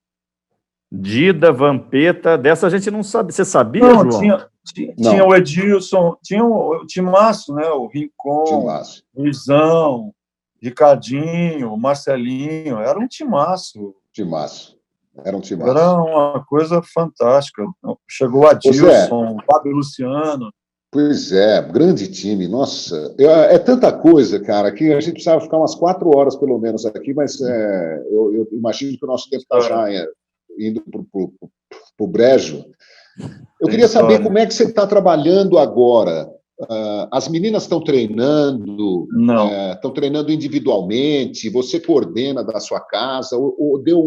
Dida, Vampeta, dessa a gente não sabe. Você sabia, Não, João? tinha o Edilson, tinha o Timaço, né? O Rincon, Luizão, Ricardinho, Marcelinho, era um timaço. Era um timaço. Era uma coisa fantástica. Chegou Adilson, Fábio Luciano. Pois é, grande time, nossa. É tanta coisa, cara, que a gente precisava ficar umas 4 horas, pelo menos, aqui, mas eu imagino que o nosso tempo está já indo para o brejo. Eu queria saber como é que você está trabalhando agora. As meninas estão treinando? Não. Estão treinando individualmente? Você coordena da sua casa? Ou deu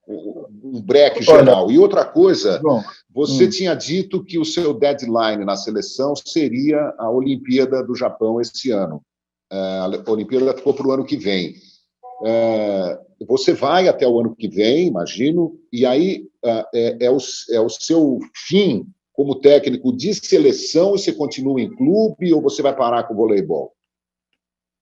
um break geral? E outra coisa, você tinha dito que o seu deadline na seleção seria a Olimpíada do Japão esse ano. A Olimpíada ficou para o ano que vem. Você vai até o ano que vem, imagino, e aí é o seu fim como técnico de seleção, e você continua em clube, ou você vai parar com o voleibol?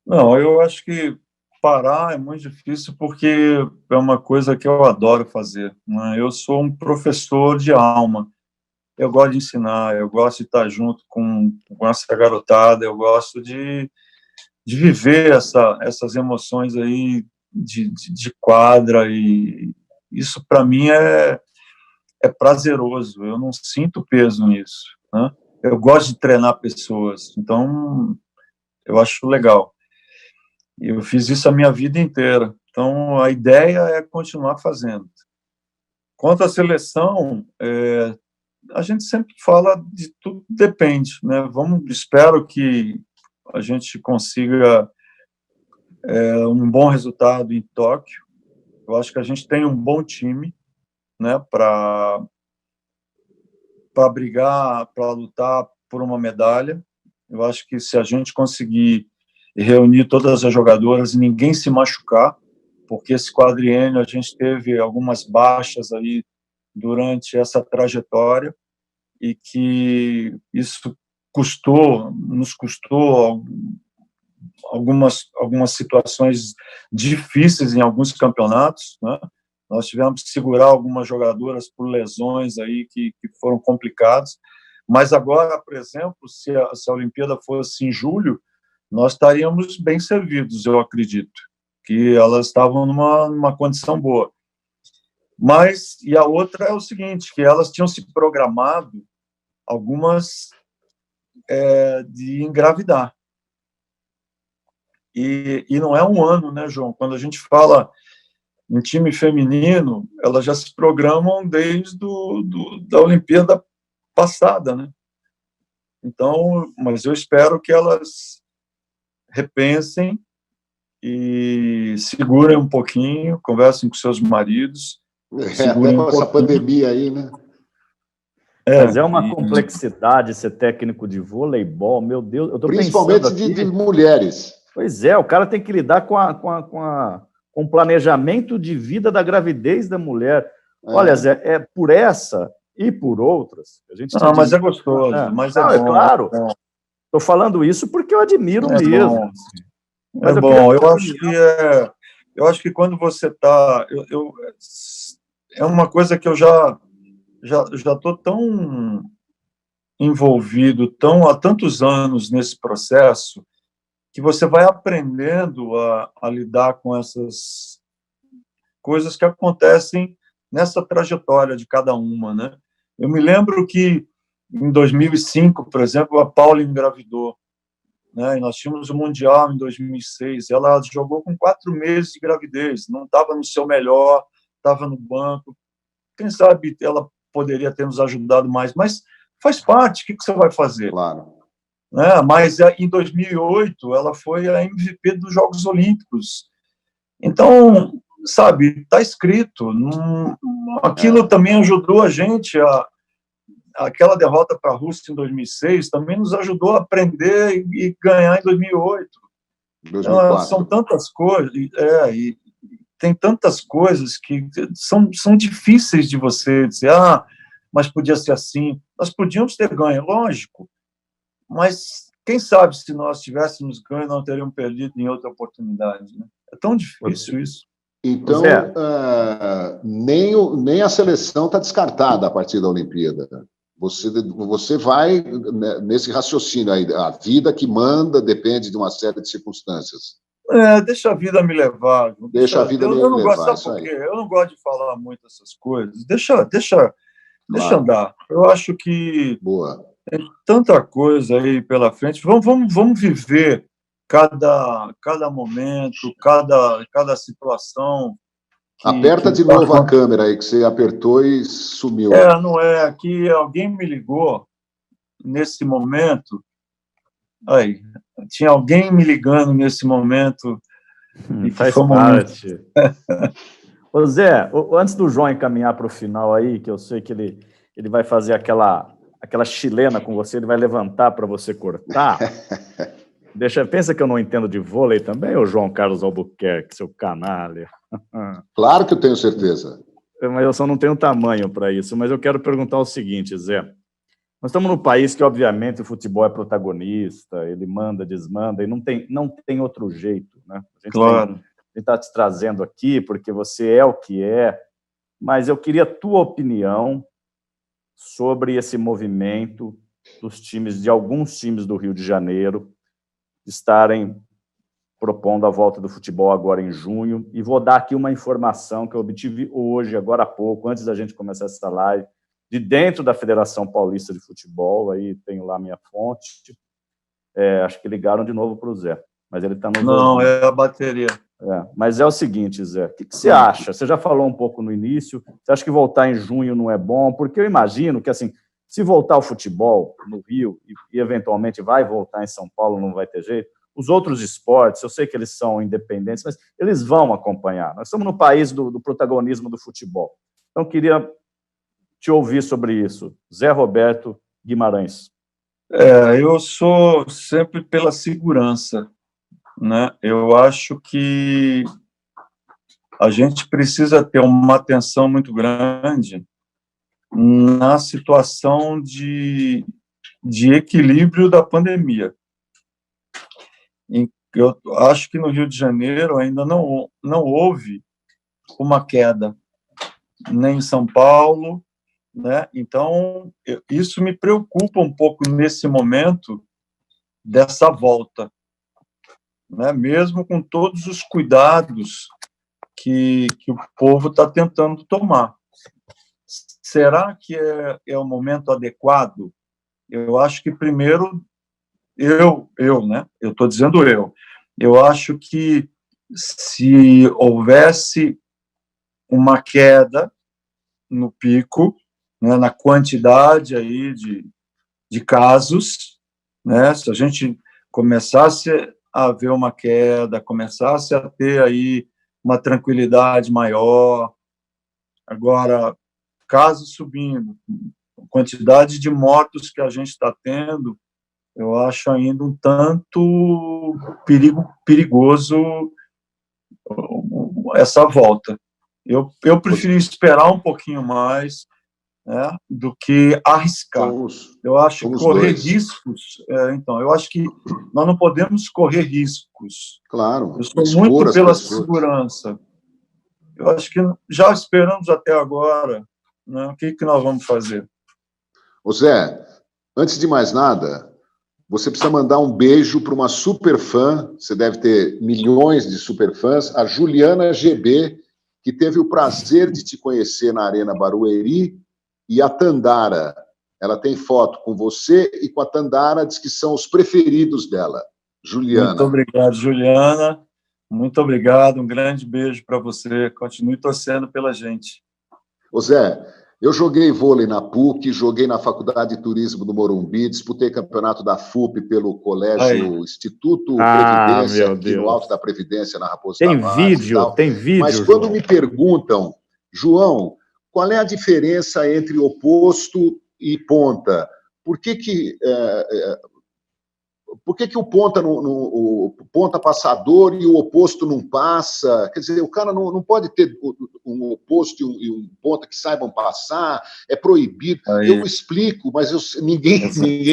Não, eu acho que parar é muito difícil, porque é uma coisa que eu adoro fazer, né? Eu sou um professor de alma. Eu gosto de ensinar, eu gosto de estar junto com essa garotada, eu gosto de viver essas emoções aí de quadra, e isso para mim é prazeroso. Eu não sinto peso nisso, né? Eu gosto de treinar pessoas, então eu acho legal. Eu fiz isso a minha vida inteira, então a ideia é continuar fazendo. Quanto à seleção, a gente sempre fala de tudo, depende, né? Espero que a gente consiga um bom resultado em Tóquio. Eu acho que a gente tem um bom time, né, para brigar, para lutar por uma medalha. Eu acho que se a gente conseguir reunir todas as jogadoras e ninguém se machucar, porque esse quadriênio a gente teve algumas baixas aí durante essa trajetória, e que isso nos custou algumas situações difíceis em alguns campeonatos, né? Nós tivemos que segurar algumas jogadoras por lesões aí que foram complicadas, mas agora, por exemplo, se a Olimpíada fosse em julho, nós estaríamos bem servidos, eu acredito, que elas estavam numa condição boa. Mas, e a outra é o seguinte, que elas tinham se programado, algumas, de engravidar. E não é um ano, né, João? Quando a gente fala em time feminino, elas já se programam desde da Olimpíada passada, né? Então, mas eu espero que elas repensem e segurem um pouquinho, conversem com seus maridos. Até com essa pandemia aí, né? Mas é uma complexidade ser técnico de voleibol, meu Deus. Eu tô principalmente pensando de mulheres. Pois é, o cara tem que lidar com o planejamento de vida da gravidez da mulher. Olha, Zé, por essa e por outras. A gente mas é gostoso, mas é bom. É claro. Estou falando isso porque eu admiro mesmo. Bom. Mas é bom. Eu acho que quando você está... é uma coisa que eu já estou tão envolvido há tantos anos nesse processo, que você vai aprendendo a lidar com essas coisas que acontecem nessa trajetória de cada uma, né? Eu me lembro que em 2005, por exemplo, a Paula engravidou, né? E nós tínhamos o Mundial em 2006. Ela jogou com 4 meses de gravidez, não estava no seu melhor, estava no banco. Quem sabe ela poderia ter nos ajudado mais, mas faz parte. O que você vai fazer? Claro. Mas em 2008 ela foi a MVP dos Jogos Olímpicos. Então, sabe, está escrito. Aquilo também ajudou a gente aquela derrota para a Rússia em 2006 também nos ajudou a aprender e ganhar em 2008. 2004. São tantas coisas, e tem tantas coisas que são difíceis de você dizer, mas podia ser assim. Nós podíamos ter ganho, lógico, mas quem sabe se nós tivéssemos ganho, não teríamos perdido em outra oportunidade, né? É tão difícil isso. Então, nem a seleção está descartada a partir da Olimpíada. Você vai nesse raciocínio aí, a vida que manda depende de uma série de circunstâncias. Deixa a vida me levar. Deixa a vida me levar. Sabe por quê? Eu não gosto de falar muito essas coisas. Deixa andar. Eu acho que tem tanta coisa aí pela frente. Vamos viver cada momento, cada situação. Aperta de novo a câmera aí, que você apertou e sumiu. Não é. Aqui alguém me ligou nesse momento. Aí, tinha alguém me ligando nesse momento. E faz parte. Ô Zé, antes do João encaminhar para o final aí, que eu sei que ele vai fazer aquela chilena com você, ele vai levantar para você cortar. Pensa que eu não entendo de vôlei também, ô João Carlos Albuquerque, seu canalha. Claro que eu tenho certeza. Mas eu só não tenho tamanho para isso. Mas eu quero perguntar o seguinte, Zé. Nós estamos num país que, obviamente, o futebol é protagonista, ele manda, desmanda, e não tem outro jeito, né? Claro. A gente está te trazendo aqui porque você é o que é, mas eu queria a tua opinião sobre esse movimento de alguns times do Rio de Janeiro estarem propondo a volta do futebol agora em junho, e vou dar aqui uma informação que eu obtive hoje, agora há pouco, antes da gente começar essa live, de dentro da Federação Paulista de Futebol, aí tenho lá minha fonte, acho que ligaram de novo para o Zé, mas ele está no... Não, é a bateria. Mas é o seguinte, Zé, o que você acha? Você já falou um pouco no início, você acha que voltar em junho não é bom? Porque eu imagino que, assim, se voltar o futebol no Rio, e eventualmente vai voltar em São Paulo, não vai ter jeito, os outros esportes, eu sei que eles são independentes, mas eles vão acompanhar. Nós estamos no país do protagonismo do futebol. Então, queria te ouvir sobre isso. Zé Roberto Guimarães. Eu sou sempre pela segurança, né? Eu acho que a gente precisa ter uma atenção muito grande na situação de equilíbrio da pandemia. Eu acho que no Rio de Janeiro ainda não houve uma queda, nem em São Paulo, né? Então, isso me preocupa um pouco nesse momento dessa volta, né? Mesmo com todos os cuidados que o povo está tentando tomar. Será que é o momento adequado? Eu acho que, primeiro, né? Eu estou dizendo eu acho que se houvesse uma queda no pico, né, na quantidade aí de casos, né, se a gente começasse a ver uma queda, começasse a ter aí uma tranquilidade maior, agora, casos subindo, quantidade de mortos que a gente está tendo, eu acho ainda um tanto perigoso essa volta. Eu preferi esperar um pouquinho mais, né, do que arriscar. Eu acho que correr riscos... eu acho que nós não podemos correr riscos. Claro. Eu sou muito pela segurança. Eu acho que já esperamos até agora, né? O que nós vamos fazer? Ô Zé, antes de mais nada, você precisa mandar um beijo para uma superfã, você deve ter milhões de superfãs, a Juliana GB, que teve o prazer de te conhecer na Arena Barueri, e a Tandara. Ela tem foto com você e com a Tandara, diz que são os preferidos dela. Juliana. Muito obrigado, Juliana. Muito obrigado, um grande beijo para você. Continue torcendo pela gente. Ô Zé, eu joguei vôlei na PUC, joguei na Faculdade de Turismo do Morumbi, disputei campeonato da FUP pelo Colégio Instituto Previdência, aqui no Alto da Previdência, na Raposo Tavares. Tem vídeo. Mas quando me perguntam, João, qual é a diferença entre oposto e ponta? Por que por que o ponta, o ponta passador e o oposto não passa? Quer dizer, o cara não pode ter um oposto e um ponta que saibam passar, é proibido. Aí. Eu explico, mas ninguém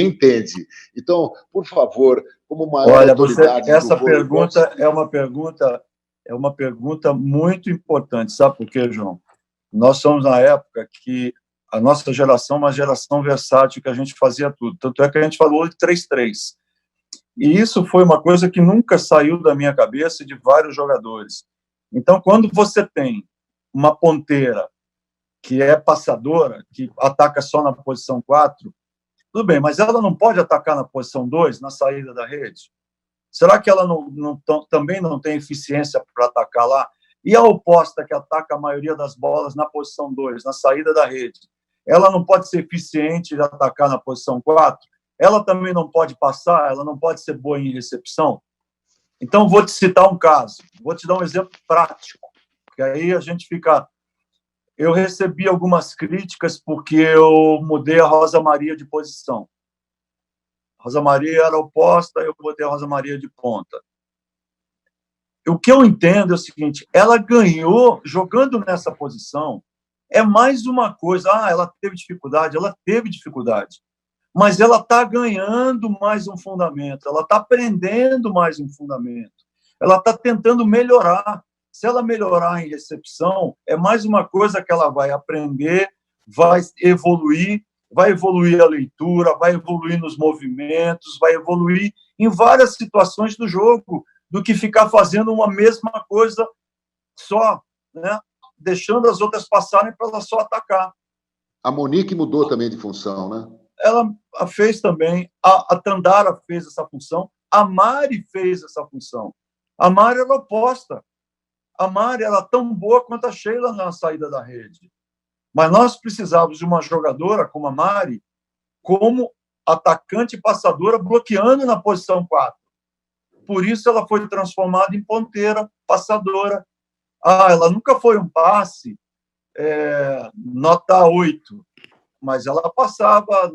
entende. Então, por favor, como maior autoridade essa do vôlei, pergunta é uma pergunta muito importante, sabe por quê, João? Nós somos na época que a nossa geração é uma geração versátil, que a gente fazia tudo. Tanto é que a gente falou de 3-3. E isso foi uma coisa que nunca saiu da minha cabeça, de vários jogadores. Então, quando você tem uma ponteira que é passadora, que ataca só na posição 4, tudo bem, mas ela não pode atacar na posição 2, na saída da rede? Será que ela também não tem eficiência para atacar lá? E a oposta, que ataca a maioria das bolas na posição 2, na saída da rede, ela não pode ser eficiente de atacar na posição 4? Ela também não pode passar? Ela não pode ser boa em recepção? Então, vou te citar um caso. Vou te dar um exemplo prático, porque aí a gente fica... Eu recebi algumas críticas porque eu mudei a Rosa Maria de posição. Rosa Maria era oposta, eu botei a Rosa Maria de ponta. O que eu entendo é o seguinte: ela ganhou jogando nessa posição. É mais uma coisa. Ela teve dificuldade, mas ela está ganhando mais um fundamento, ela está aprendendo mais um fundamento, ela está tentando melhorar. Se ela melhorar em recepção, é mais uma coisa que ela vai aprender, vai evoluir a leitura, vai evoluir nos movimentos, vai evoluir em várias situações do jogo, do que ficar fazendo uma mesma coisa só, né? Deixando as outras passarem para ela só atacar. A Monique mudou também de função, né? Ela fez também, a Tandara fez essa função, a Mari fez essa função. A Mari era oposta. A Mari era tão boa quanto a Sheila na saída da rede. Mas nós precisávamos de uma jogadora como a Mari, como atacante passadora, bloqueando na posição 4. Por isso ela foi transformada em ponteira passadora. Ela nunca foi um passe nota 8, mas ela passava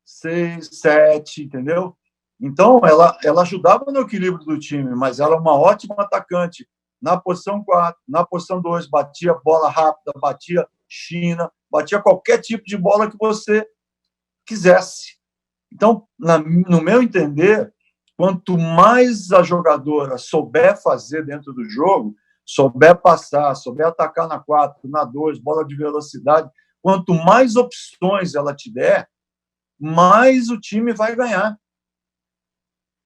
6, 7, entendeu? Então, ela ajudava no equilíbrio do time, mas ela é uma ótima atacante. Na posição 4, na posição 2, batia bola rápida, batia China, batia qualquer tipo de bola que você quisesse. Então, no meu entender, quanto mais a jogadora souber fazer dentro do jogo, souber passar, souber atacar na 4, na 2, bola de velocidade, quanto mais opções ela te der, mais o time vai ganhar.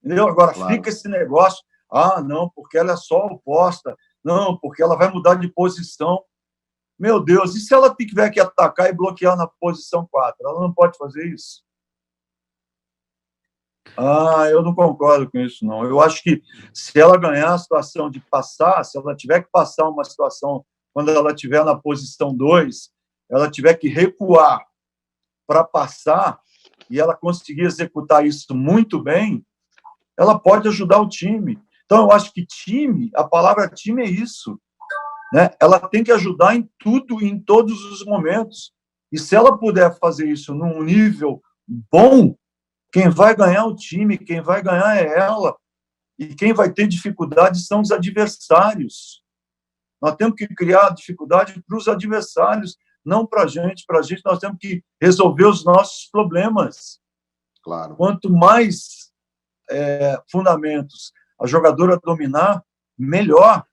Entendeu? Agora, claro, fica esse negócio, não, porque ela é só oposta, não, porque ela vai mudar de posição. Meu Deus, e se ela tiver que atacar e bloquear na posição 4? Ela não pode fazer isso? Eu não concordo com isso, não. Eu acho que se ela ganhar a situação de passar, se ela tiver que passar uma situação, quando ela estiver na posição 2, ela tiver que recuar para passar, e ela conseguir executar isso muito bem, ela pode ajudar o time. Então, eu acho que time, a palavra time é isso, né? Ela tem que ajudar em tudo, em todos os momentos. E se ela puder fazer isso num nível bom, quem vai ganhar o time, quem vai ganhar é ela. E quem vai ter dificuldade são os adversários. Nós temos que criar dificuldade para os adversários, não para a gente. Para a gente, nós temos que resolver os nossos problemas. Claro. Quanto mais fundamentos a jogadora dominar, melhor.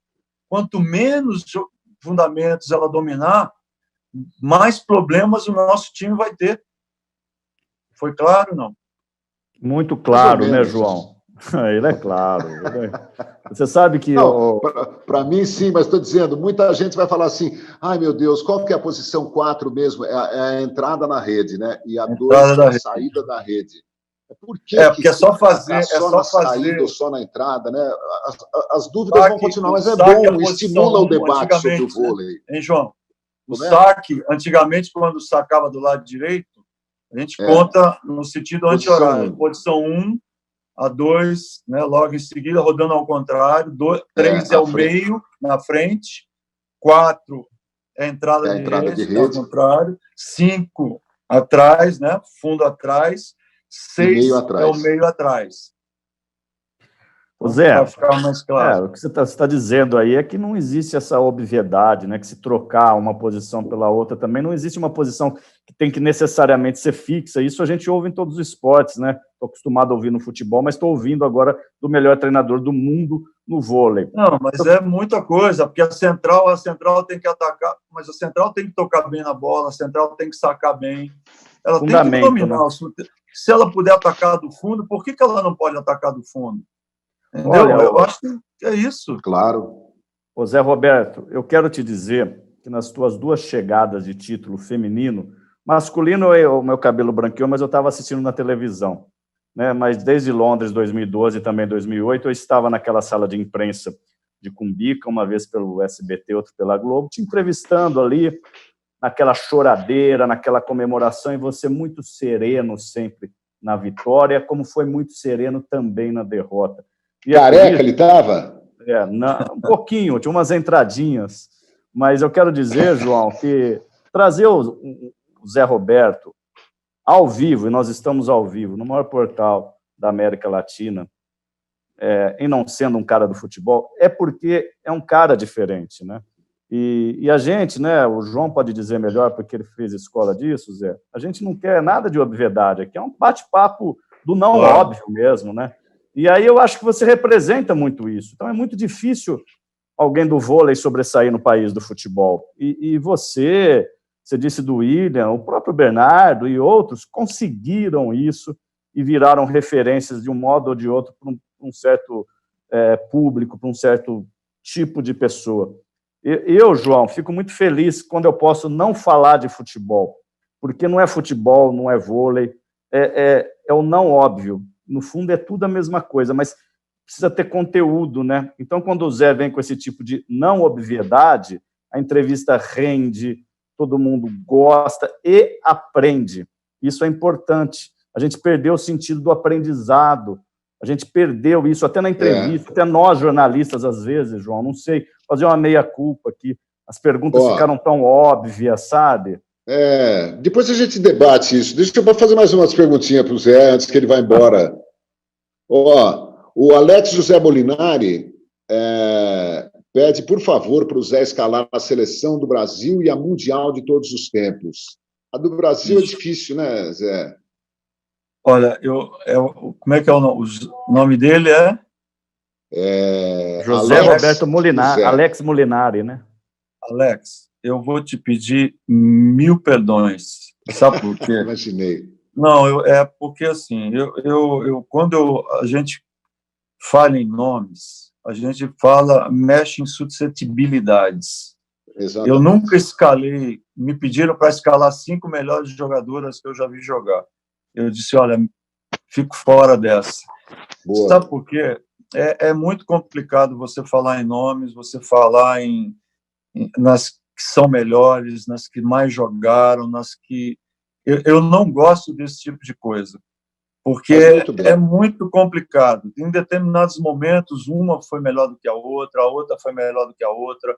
Quanto menos fundamentos ela dominar, mais problemas o nosso time vai ter. Foi claro, não? Muito claro, né, João? Ele é claro. Você sabe que... Para mim, sim, mas estou dizendo, muita gente vai falar assim, ai, meu Deus, qual que é a posição 4 mesmo? É a entrada na rede, né? E a 2 é a saída da rede. Por que porque é só fazer... só na saída ou só na entrada, né? As dúvidas vão continuar, mas é bom, estimula o debate sobre o vôlei. Hein, João? O saque, antigamente, quando sacava do lado direito, a gente conta no sentido anti-horário. Posição 1, a 2, né, logo em seguida, rodando ao contrário. 3 é o meio, na frente. 4 é a entrada de rede, ao contrário. 5 atrás, né, fundo atrás. 6 é o meio atrás. Zé, para ficar mais claro. O que você está dizendo aí é que não existe essa obviedade, né? Que se trocar uma posição pela outra também não existe uma posição que tem que necessariamente ser fixa. Isso a gente ouve em todos os esportes, né? Estou acostumado a ouvir no futebol, mas estou ouvindo agora do melhor treinador do mundo no vôlei. Não, mas é muita coisa, porque a central tem que atacar, mas a central tem que tocar bem na bola, a central tem que sacar bem, ela tem que dominar. Né? Se ela puder atacar do fundo, por que ela não pode atacar do fundo? Entendeu? Olha, eu acho que é isso. Claro. Ô Zé Roberto, eu quero te dizer que nas tuas 2 chegadas de título feminino, masculino o meu cabelo branqueou, mas eu estava assistindo na televisão, né? Mas desde Londres, 2012 e também 2008, eu estava naquela sala de imprensa de Cumbica, uma vez pelo SBT, outra pela Globo, te entrevistando ali, naquela choradeira, naquela comemoração, e você muito sereno sempre na vitória, como foi muito sereno também na derrota. E careca ele estava? Um pouquinho, tinha umas entradinhas. Mas eu quero dizer, João, que trazer o Zé Roberto ao vivo, e nós estamos ao vivo, no maior portal da América Latina, e não sendo um cara do futebol, é porque é um cara diferente, né? E a gente, né, o João pode dizer melhor, porque ele fez escola disso, Zé, a gente não quer nada de obviedade, aqui é um bate-papo do não óbvio mesmo, né? E aí eu acho que você representa muito isso. Então é muito difícil alguém do vôlei sobressair no país do futebol. E você disse do William, o próprio Bernardo e outros conseguiram isso e viraram referências de um modo ou de outro para um certo público, para um certo tipo de pessoa. Eu, João, fico muito feliz quando eu posso não falar de futebol, porque não é futebol, não é vôlei, é o não óbvio. No fundo, é tudo a mesma coisa, mas precisa ter conteúdo, né? Então, quando o Zé vem com esse tipo de não obviedade, a entrevista rende, todo mundo gosta e aprende. Isso é importante. A gente perdeu o sentido do aprendizado, a gente perdeu isso até na entrevista, até nós jornalistas, às vezes, João, não sei, fazer uma meia-culpa aqui, as perguntas ficaram tão óbvias, sabe? Depois a gente debate isso. Deixa eu fazer mais umas perguntinhas para o Zé, antes que ele vá embora. O Alex José Molinari pede, por favor, para o Zé escalar a seleção do Brasil e a mundial de todos os tempos. A do Brasil é difícil, né, Zé? Olha, como é que é o nome dele? José Roberto Molinari, Alex Molinari, né? Alex, eu vou te pedir 1000 perdões. Sabe por quê? Imaginei. Não, porque assim, quando a gente fala em nomes, a gente mexe em suscetibilidades. Exatamente. Eu nunca escalei, me pediram para escalar 5 melhores jogadoras que eu já vi jogar. Eu disse, olha, fico fora dessa. Boa. Sabe por quê? É muito complicado você falar em nomes, você falar nas que são melhores, nas que mais jogaram, nas que... Eu não gosto desse tipo de coisa, porque é muito complicado. Em determinados momentos, uma foi melhor do que a outra foi melhor do que a outra.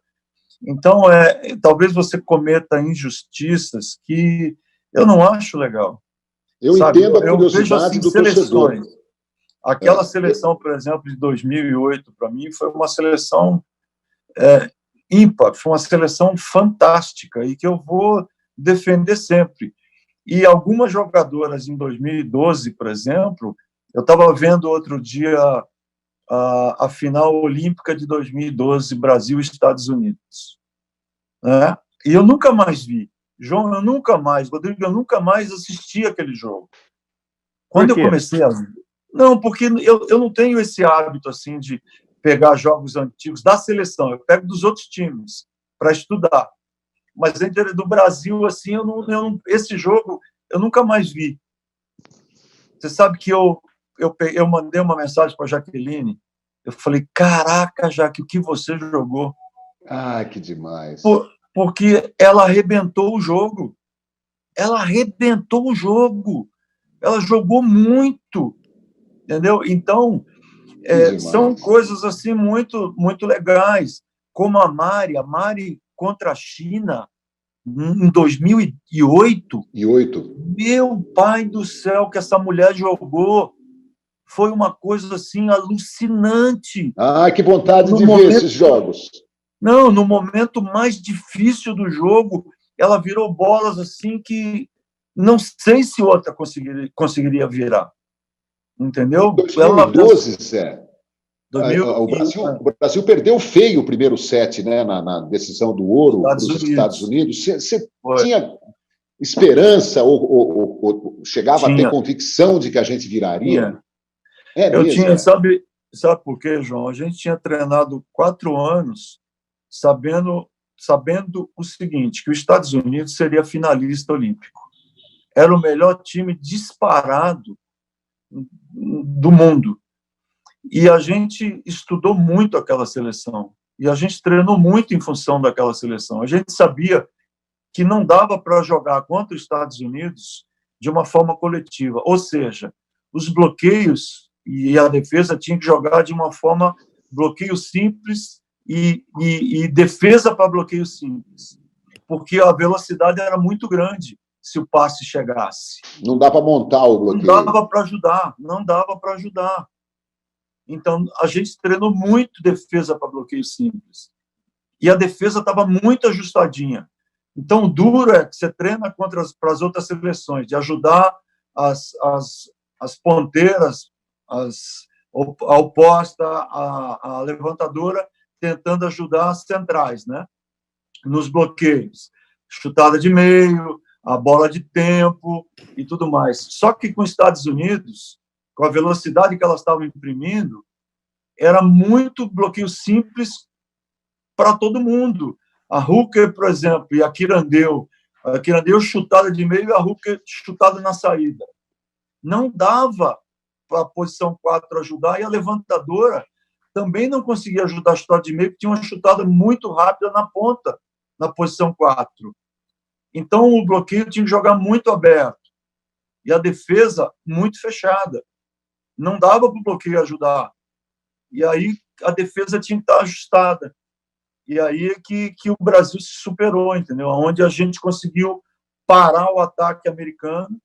Então, talvez você cometa injustiças que eu não acho legal. Eu entendo a curiosidade do torcedor. Aquela seleção, por exemplo, de 2008, para mim, foi uma seleção ímpar, foi uma seleção fantástica e que eu vou defender sempre. E algumas jogadoras em 2012, por exemplo, eu estava vendo outro dia a final olímpica de 2012, Brasil e Estados Unidos. Né? E eu nunca mais vi. João, Rodrigo, eu nunca mais assisti aquele jogo. Quando eu comecei a ver... Não, porque eu não tenho esse hábito assim de pegar jogos antigos da seleção, eu pego dos outros times para estudar. Mas entre do Brasil, assim, esse jogo eu nunca mais vi. Você sabe que eu mandei uma mensagem para a Jaqueline, eu falei, caraca, Jaque, o que você jogou? Ah, que demais. Porque ela arrebentou o jogo. Ela arrebentou o jogo. Ela jogou muito. Entendeu? Então, são coisas assim muito, muito legais. Como a Mari contra a China, em 2008. Meu pai do céu, que essa mulher jogou. foi uma coisa assim alucinante. Ah, que vontade de ver esses jogos. Não, no momento mais difícil do jogo, ela virou bolas assim que não sei se outra conseguiria virar. Entendeu? 2012, Zé. 2000, o Brasil perdeu feio o primeiro set, né, na decisão do ouro para os Estados Unidos. Você tinha esperança ou chegava a ter convicção de que a gente viraria? Eu tinha, sabe por quê, João? A gente tinha treinado 4 anos sabendo o seguinte, que os Estados Unidos seria finalista olímpico. Era o melhor time disparado do mundo. E a gente estudou muito aquela seleção. E a gente treinou muito em função daquela seleção. A gente sabia que não dava para jogar contra os Estados Unidos de uma forma coletiva. Ou seja, os bloqueios e a defesa tinham que jogar de uma forma bloqueio simples e defesa para bloqueio simples. Porque a velocidade era muito grande se o passe chegasse. Não dá para montar o bloqueio. Não dava para ajudar. Então, a gente treinou muito defesa para bloqueio simples. E a defesa estava muito ajustadinha. Então, o duro é que você treina para as outras seleções, de ajudar as ponteiras, a oposta, a levantadora, tentando ajudar as centrais, né? Nos bloqueios. Chutada de meio, a bola de tempo e tudo mais. Só que com os Estados Unidos, com a velocidade que elas estavam imprimindo, era muito bloqueio simples para todo mundo. A Hooker, por exemplo, e a Kirandeu chutada de meio e a Hooker chutada na saída. Não dava para a posição 4 ajudar, e a levantadora também não conseguia ajudar a chutada de meio, porque tinha uma chutada muito rápida na ponta, na posição 4. Então, o bloqueio tinha que jogar muito aberto. E a defesa muito fechada. Não dava para o bloqueio ajudar. E aí a defesa tinha que estar ajustada. E aí é que o Brasil se superou, entendeu? Onde a gente conseguiu parar o ataque americano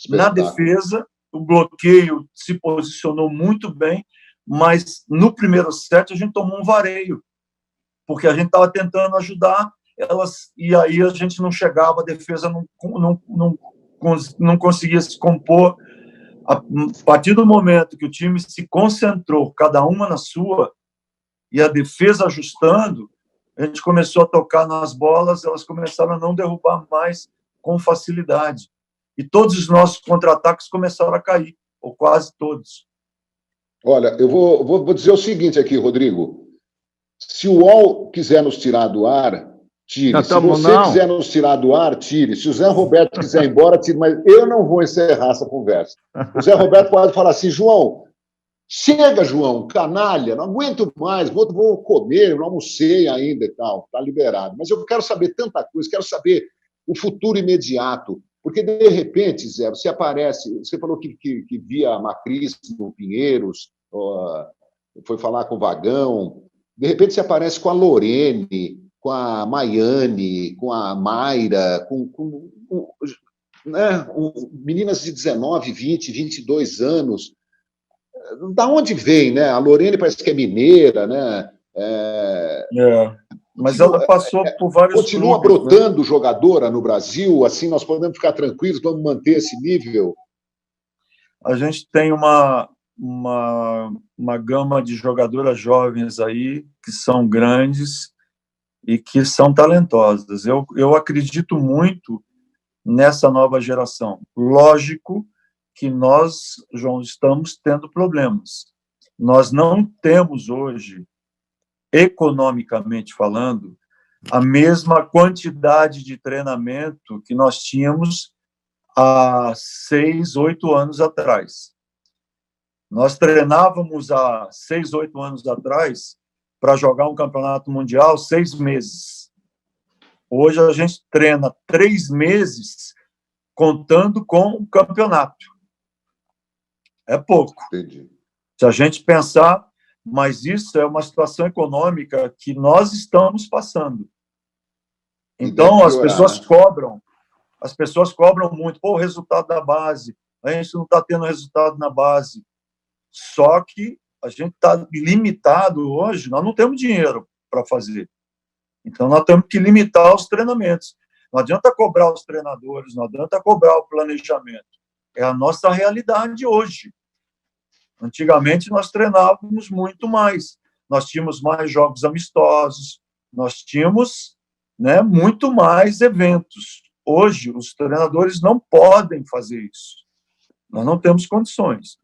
na defesa, o bloqueio se posicionou muito bem, mas no primeiro set a gente tomou um vareio, porque a gente estava tentando ajudar elas, e aí a gente não chegava, a defesa não conseguia se compor. A partir do momento que o time se concentrou, cada uma na sua, e a defesa ajustando, a gente começou a tocar nas bolas, elas começaram a não derrubar mais com facilidade. E todos os nossos contra-ataques começaram a cair, ou quase todos. Olha, eu vou dizer o seguinte aqui, Rodrigo. Se o UOL quiser nos tirar do ar, tire. Se você quiser nos tirar do ar, tire. Se o Zé Roberto quiser ir embora, tire. Mas eu não vou encerrar essa conversa. O Zé Roberto pode falar assim, João, chega, João, canalha, não aguento mais, vou comer, não almocei ainda e tal, está liberado. Mas eu quero saber tanta coisa, quero saber o futuro imediato. Porque, de repente, Zé, você aparece, você falou que via a Macris no Pinheiros, foi falar com o Vagão, de repente você aparece com a Lorene, com a Maiane, com a Mayra, né, meninas de 19, 20, 22 anos. Da onde vem, né? A Lorene parece que é mineira, né? Mas ela passou por vários continua clubes, brotando, né? Jogadora no Brasil, assim nós podemos ficar tranquilos, vamos manter esse nível? A gente tem uma gama de jogadoras jovens aí que são grandes e que são talentosas. Eu acredito muito nessa nova geração. Lógico que nós, João, estamos tendo problemas. Nós não temos hoje, economicamente falando, a mesma quantidade de treinamento que nós tínhamos há 6, 8 anos atrás. Nós treinávamos há 6, 8 anos atrás para jogar um campeonato mundial 6 meses. Hoje a gente treina 3 meses contando com o campeonato. É pouco. Entendi. Se a gente pensar, mas isso é uma situação econômica que nós estamos passando. Então, as pessoas cobram. As pessoas cobram muito. Pô, o resultado da base. A gente não está tendo resultado na base. Só que a gente está limitado hoje, nós não temos dinheiro para fazer. Então, nós temos que limitar os treinamentos. Não adianta cobrar os treinadores, não adianta cobrar o planejamento. É a nossa realidade hoje. Antigamente, nós treinávamos muito mais. Nós tínhamos mais jogos amistosos, nós tínhamos, né, muito mais eventos. Hoje, os treinadores não podem fazer isso. Nós não temos condições.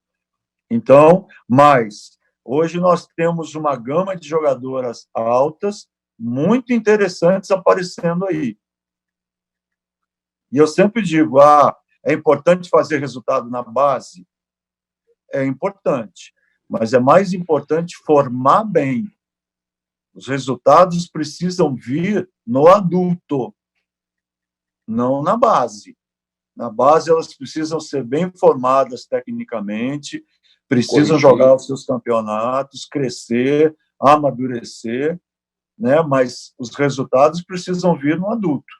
Então, mas hoje nós temos uma gama de jogadoras altas, muito interessantes aparecendo aí. E eu sempre digo, é importante fazer resultado na base? É importante, mas é mais importante formar bem. Os resultados precisam vir no adulto, não na base. Na base, elas precisam ser bem formadas tecnicamente, precisam jogar os seus campeonatos, crescer, amadurecer, né? Mas os resultados precisam vir no adulto.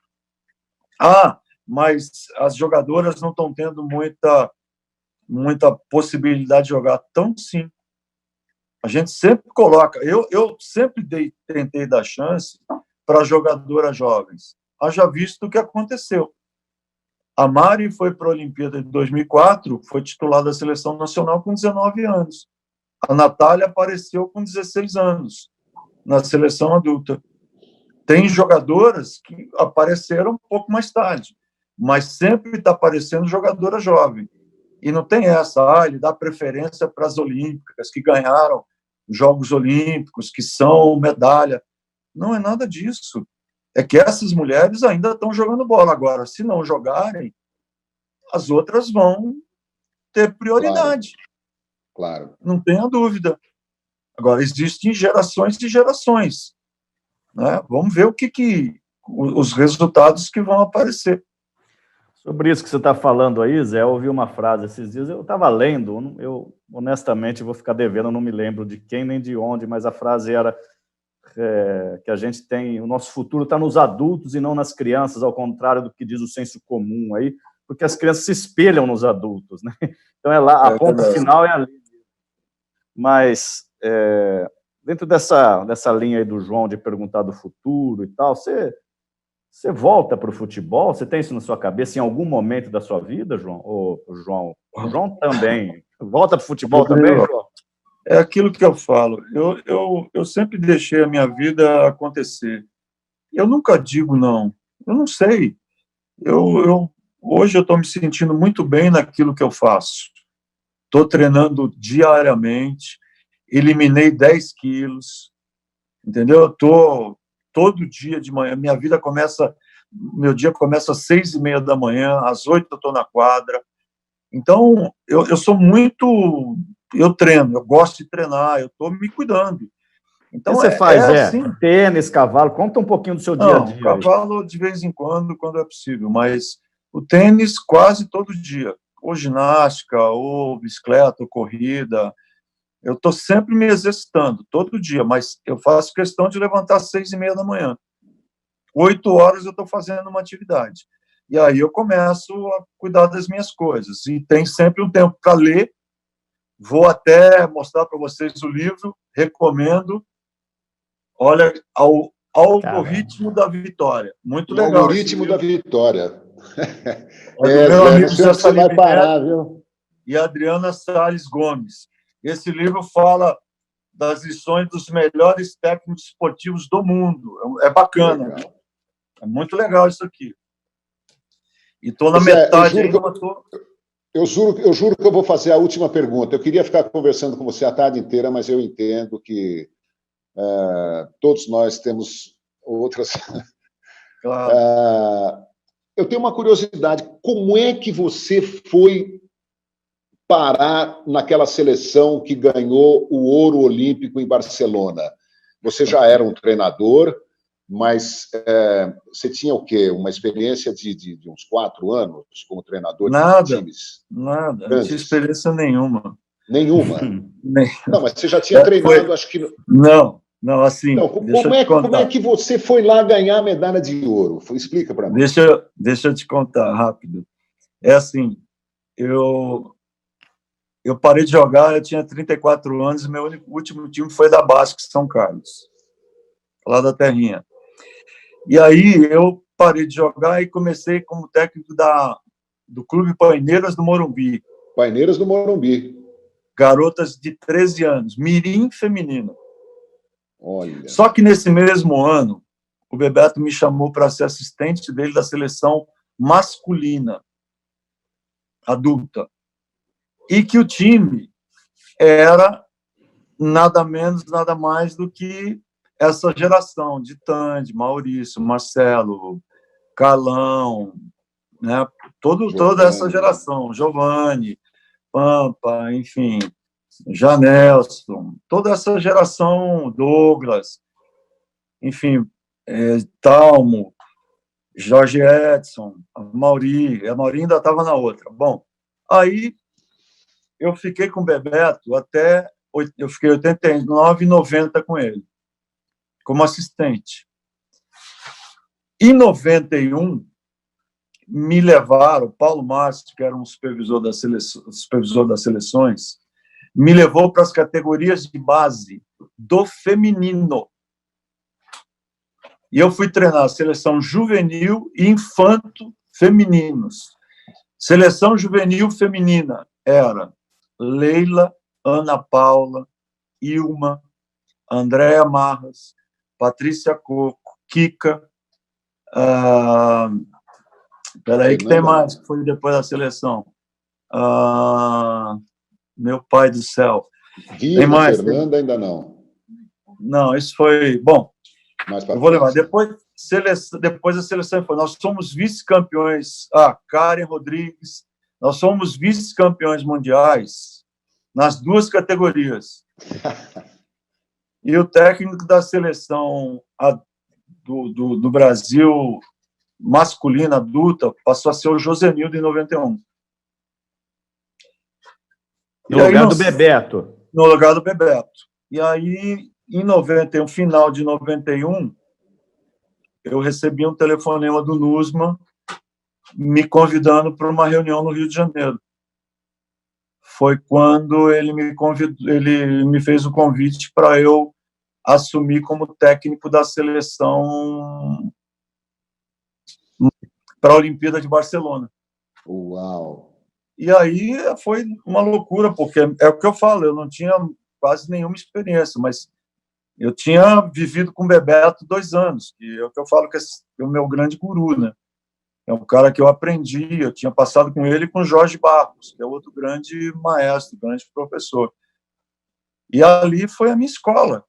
Mas as jogadoras não estão tendo muita possibilidade de jogar. Então, sim. A gente sempre coloca... Eu sempre tentei dar chance para jogadoras jovens. Haja visto o que aconteceu. A Mari foi para a Olimpíada de 2004, foi titular da Seleção Nacional com 19 anos. A Natália apareceu com 16 anos na seleção adulta. Tem jogadoras que apareceram um pouco mais tarde, mas sempre está aparecendo jogadora jovem. E não tem essa, ele dá preferência para as olímpicas, que ganharam os Jogos Olímpicos, que são medalha. Não é nada disso. É que essas mulheres ainda estão jogando bola. Agora, se não jogarem, as outras vão ter prioridade. Claro. Não tenha dúvida. Agora, existem gerações e gerações. Né? Vamos ver os resultados que vão aparecer. Sobre isso que você está falando aí, Zé, eu ouvi uma frase esses dias, eu estava lendo, eu honestamente vou ficar devendo, eu não me lembro de quem nem de onde, mas a frase era que a gente tem, o nosso futuro está nos adultos e não nas crianças, ao contrário do que diz o senso comum aí, porque as crianças se espelham nos adultos, né? Então é lá, a ponta final é ali. Mas dentro dessa linha aí do João de perguntar do futuro e tal, você volta para o futebol? Você tem isso na sua cabeça em algum momento da sua vida, João? O João também. Volta para o futebol também, João? É aquilo que eu falo. Eu sempre deixei a minha vida acontecer. Eu nunca digo não. Eu não sei. Hoje eu estou me sentindo muito bem naquilo que eu faço. Estou treinando diariamente. Eliminei 10 quilos. Entendeu? Estou todo dia de manhã. Meu dia começa às 6h30 da manhã, às 8h eu estou na quadra. Então, eu sou muito... Eu treino, eu gosto de treinar, eu estou me cuidando. Então, o que você faz, assim, tênis, cavalo? Conta um pouquinho do seu dia a dia. Cavalo de vez em quando é possível, mas o tênis quase todo dia. Ou ginástica, ou bicicleta, ou corrida. Eu estou sempre me exercitando, todo dia, mas eu faço questão de levantar às 6h30 da manhã. 8 horas eu estou fazendo uma atividade. E aí eu começo a cuidar das minhas coisas. E tem sempre um tempo para ler. Vou até mostrar para vocês o livro, recomendo. Olha, Algoritmo da Vitória. Muito legal. Algoritmo da Vitória. Meu amigo você vai parar, viu? E Adriana Salles Gomes. Esse livro fala das lições dos melhores técnicos esportivos do mundo. É bacana. Legal. É muito legal isso aqui. E estou na metade ainda, mas estou... Eu juro que eu vou fazer a última pergunta. Eu queria ficar conversando com você a tarde inteira, mas eu entendo que todos nós temos outras... Claro. Eu tenho uma curiosidade. Como é que você foi parar naquela seleção que ganhou o ouro olímpico em Barcelona? Você já era um treinador, mas você tinha o quê? Uma experiência de uns 4 anos como treinador de times? Nada, não tinha experiência nenhuma. Nenhuma? Não, mas você já tinha treinado, acho que... Não, assim... Então, como é que você foi lá ganhar a medalha de ouro? Explica para mim. Deixa eu te contar rápido. É assim, eu eu parei de jogar, eu tinha 34 anos, e meu último time foi da Basque São Carlos, lá da terrinha. E aí eu parei de jogar e comecei como técnico do Clube Paineiras do Morumbi. Paineiras do Morumbi. Garotas de 13 anos, mirim feminino. Olha. Só que nesse mesmo ano, o Bebeto me chamou para ser assistente dele da seleção masculina, adulta. E que o time era nada menos, nada mais do que essa geração de Tandy, Maurício, Marcelo, Carlão, né? Toda essa geração, Giovanni, Pampa, enfim, Janelson, toda essa geração, Douglas, enfim, Talmo, Jorge Edson, a Mauri ainda estava na outra. Bom, aí eu fiquei com o Bebeto eu fiquei 89 e 90 com ele, como assistente. Em 91, me levaram, Paulo Márcio, que era um supervisor das seleções, me levou para as categorias de base do feminino. E eu fui treinar a seleção juvenil e infanto femininos. Seleção juvenil feminina era Leila, Ana Paula, Ilma, Andréa Marras, Patrícia Coco, Kika. Peraí, que tem mais que foi depois da seleção. Meu pai do céu. Tem mais? Fernanda ainda não. Não, isso foi... Bom, eu vou levar. Depois a seleção foi... Nós somos vice-campeões. Karen Rodrigues. Nós somos vice-campeões mundiais nas duas categorias. E o técnico da seleção do Brasil masculina, adulta, passou a ser o Josenildo em 91. No lugar do Bebeto. No lugar do Bebeto. E aí, em 91, final de 91, eu recebi um telefonema do Nussmann me convidando para uma reunião no Rio de Janeiro. Foi quando ele me fez o convite para eu assumir como técnico da seleção para a Olimpíada de Barcelona. Uau! E aí foi uma loucura, porque é o que eu falo, eu não tinha quase nenhuma experiência, mas eu tinha vivido com o Bebeto 2 anos, que é o que eu falo que é o meu grande guru, né? É um cara que eu aprendi, eu tinha passado com ele e com o Jorge Barros, que é outro grande maestro, grande professor. E ali foi a minha escola.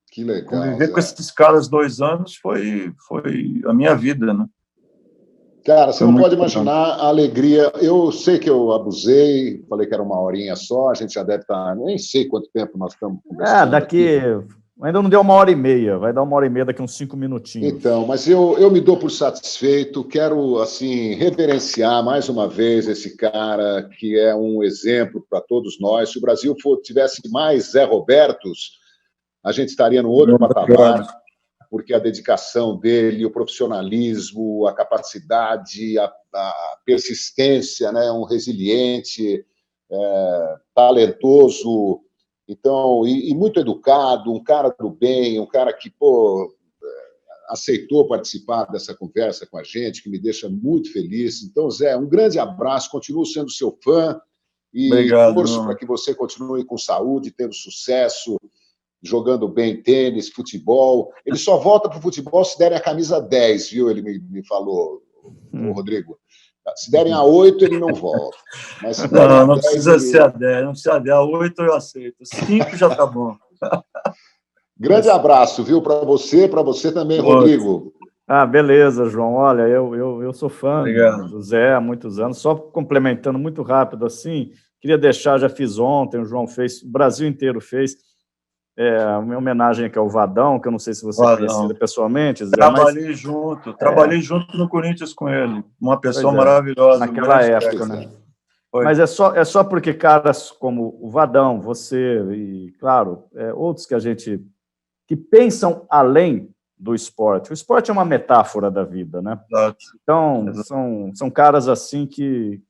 Que legal. Conviver com esses caras 2 anos foi a minha vida, né? Cara, você não pode imaginar a alegria. Eu sei que eu abusei, falei que era 1 horinha só, a gente já deve estar... Nem sei quanto tempo nós estamos conversando. Daqui... Ainda não deu 1h30, vai dar 1h30 daqui uns 5 minutinhos. Então, mas eu me dou por satisfeito, quero, assim, reverenciar mais uma vez esse cara que é um exemplo para todos nós. Se o Brasil tivesse mais Zé Robertos, a gente estaria no outro patamar, porque a dedicação dele, o profissionalismo, a capacidade, a persistência, né? Um resiliente, talentoso, então, e muito educado, um cara do bem, um cara que, aceitou participar dessa conversa com a gente, que me deixa muito feliz. Então, Zé, um grande abraço, continuo sendo seu fã e torço para que você continue com saúde, tendo sucesso, jogando bem tênis, futebol. Ele só volta para o futebol se derem a camisa 10, viu? Ele me falou, o Rodrigo. Se derem a 8, ele não volta. Mas se derem não precisa ser a 10, não precisa a 10, a 8 eu aceito. 5 já tá bom. Grande abraço, viu, para você também, Rodrigo. Beleza, João. Olha, eu sou fã do Zé há muitos anos. Só complementando muito rápido assim, queria deixar, já fiz ontem, o João fez, o Brasil inteiro fez, uma homenagem aqui ao Vadão, que eu não sei se você conhecia pessoalmente, Zé. Trabalhei junto no Corinthians com ele. Uma pessoa maravilhosa. Naquela época, né? Mas é só porque caras como o Vadão, você e, claro, outros que pensam além do esporte. O esporte é uma metáfora da vida, né? Exato. Então, são caras assim que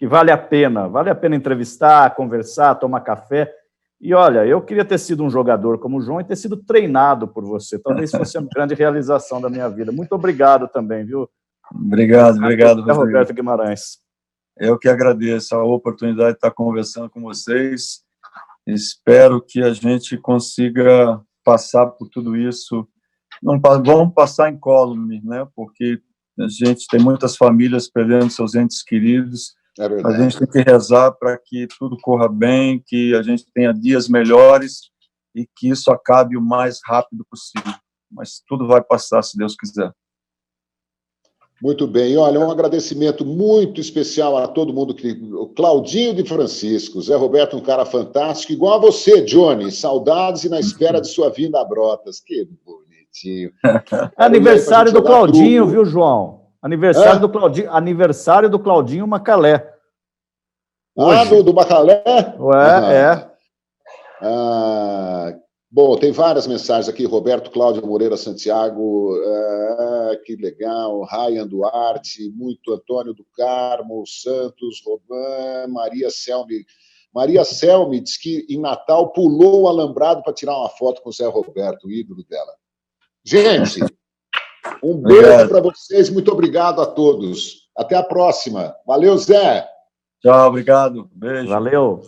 que vale a pena entrevistar, conversar, tomar café. E olha, eu queria ter sido um jogador como o João e ter sido treinado por você. Talvez fosse a grande realização da minha vida. Muito obrigado também, viu? Obrigado, Rodrigo. Roberto Guimarães. Eu que agradeço a oportunidade de estar conversando com vocês. Espero que a gente consiga passar por tudo isso. Não vamos passar incólume, né? Porque a gente tem muitas famílias perdendo seus entes queridos. A gente tem que rezar para que tudo corra bem, que a gente tenha dias melhores e que isso acabe o mais rápido possível. Mas tudo vai passar, se Deus quiser. Muito bem. Olha, um agradecimento muito especial a todo mundo, o Claudinho de Francisco, Zé Roberto, um cara fantástico, igual a você, Johnny. Saudades e na espera de sua vinda a Brotas. Que bonitinho. Aniversário do Claudinho, viu, João? Aniversário do Claudinho Macalé. Hoje. Do Macalé? Bom, tem várias mensagens aqui. Roberto Cláudio Moreira Santiago, que legal. Ryan Duarte, muito. Antônio do Carmo Santos, Roban, Maria Selmi. Maria Selmi diz que em Natal pulou o alambrado para tirar uma foto com o Zé Roberto, o ídolo dela. Gente, um beijo para vocês, muito obrigado a todos. Até a próxima. Valeu, Zé. Tchau, obrigado. Beijo. Valeu.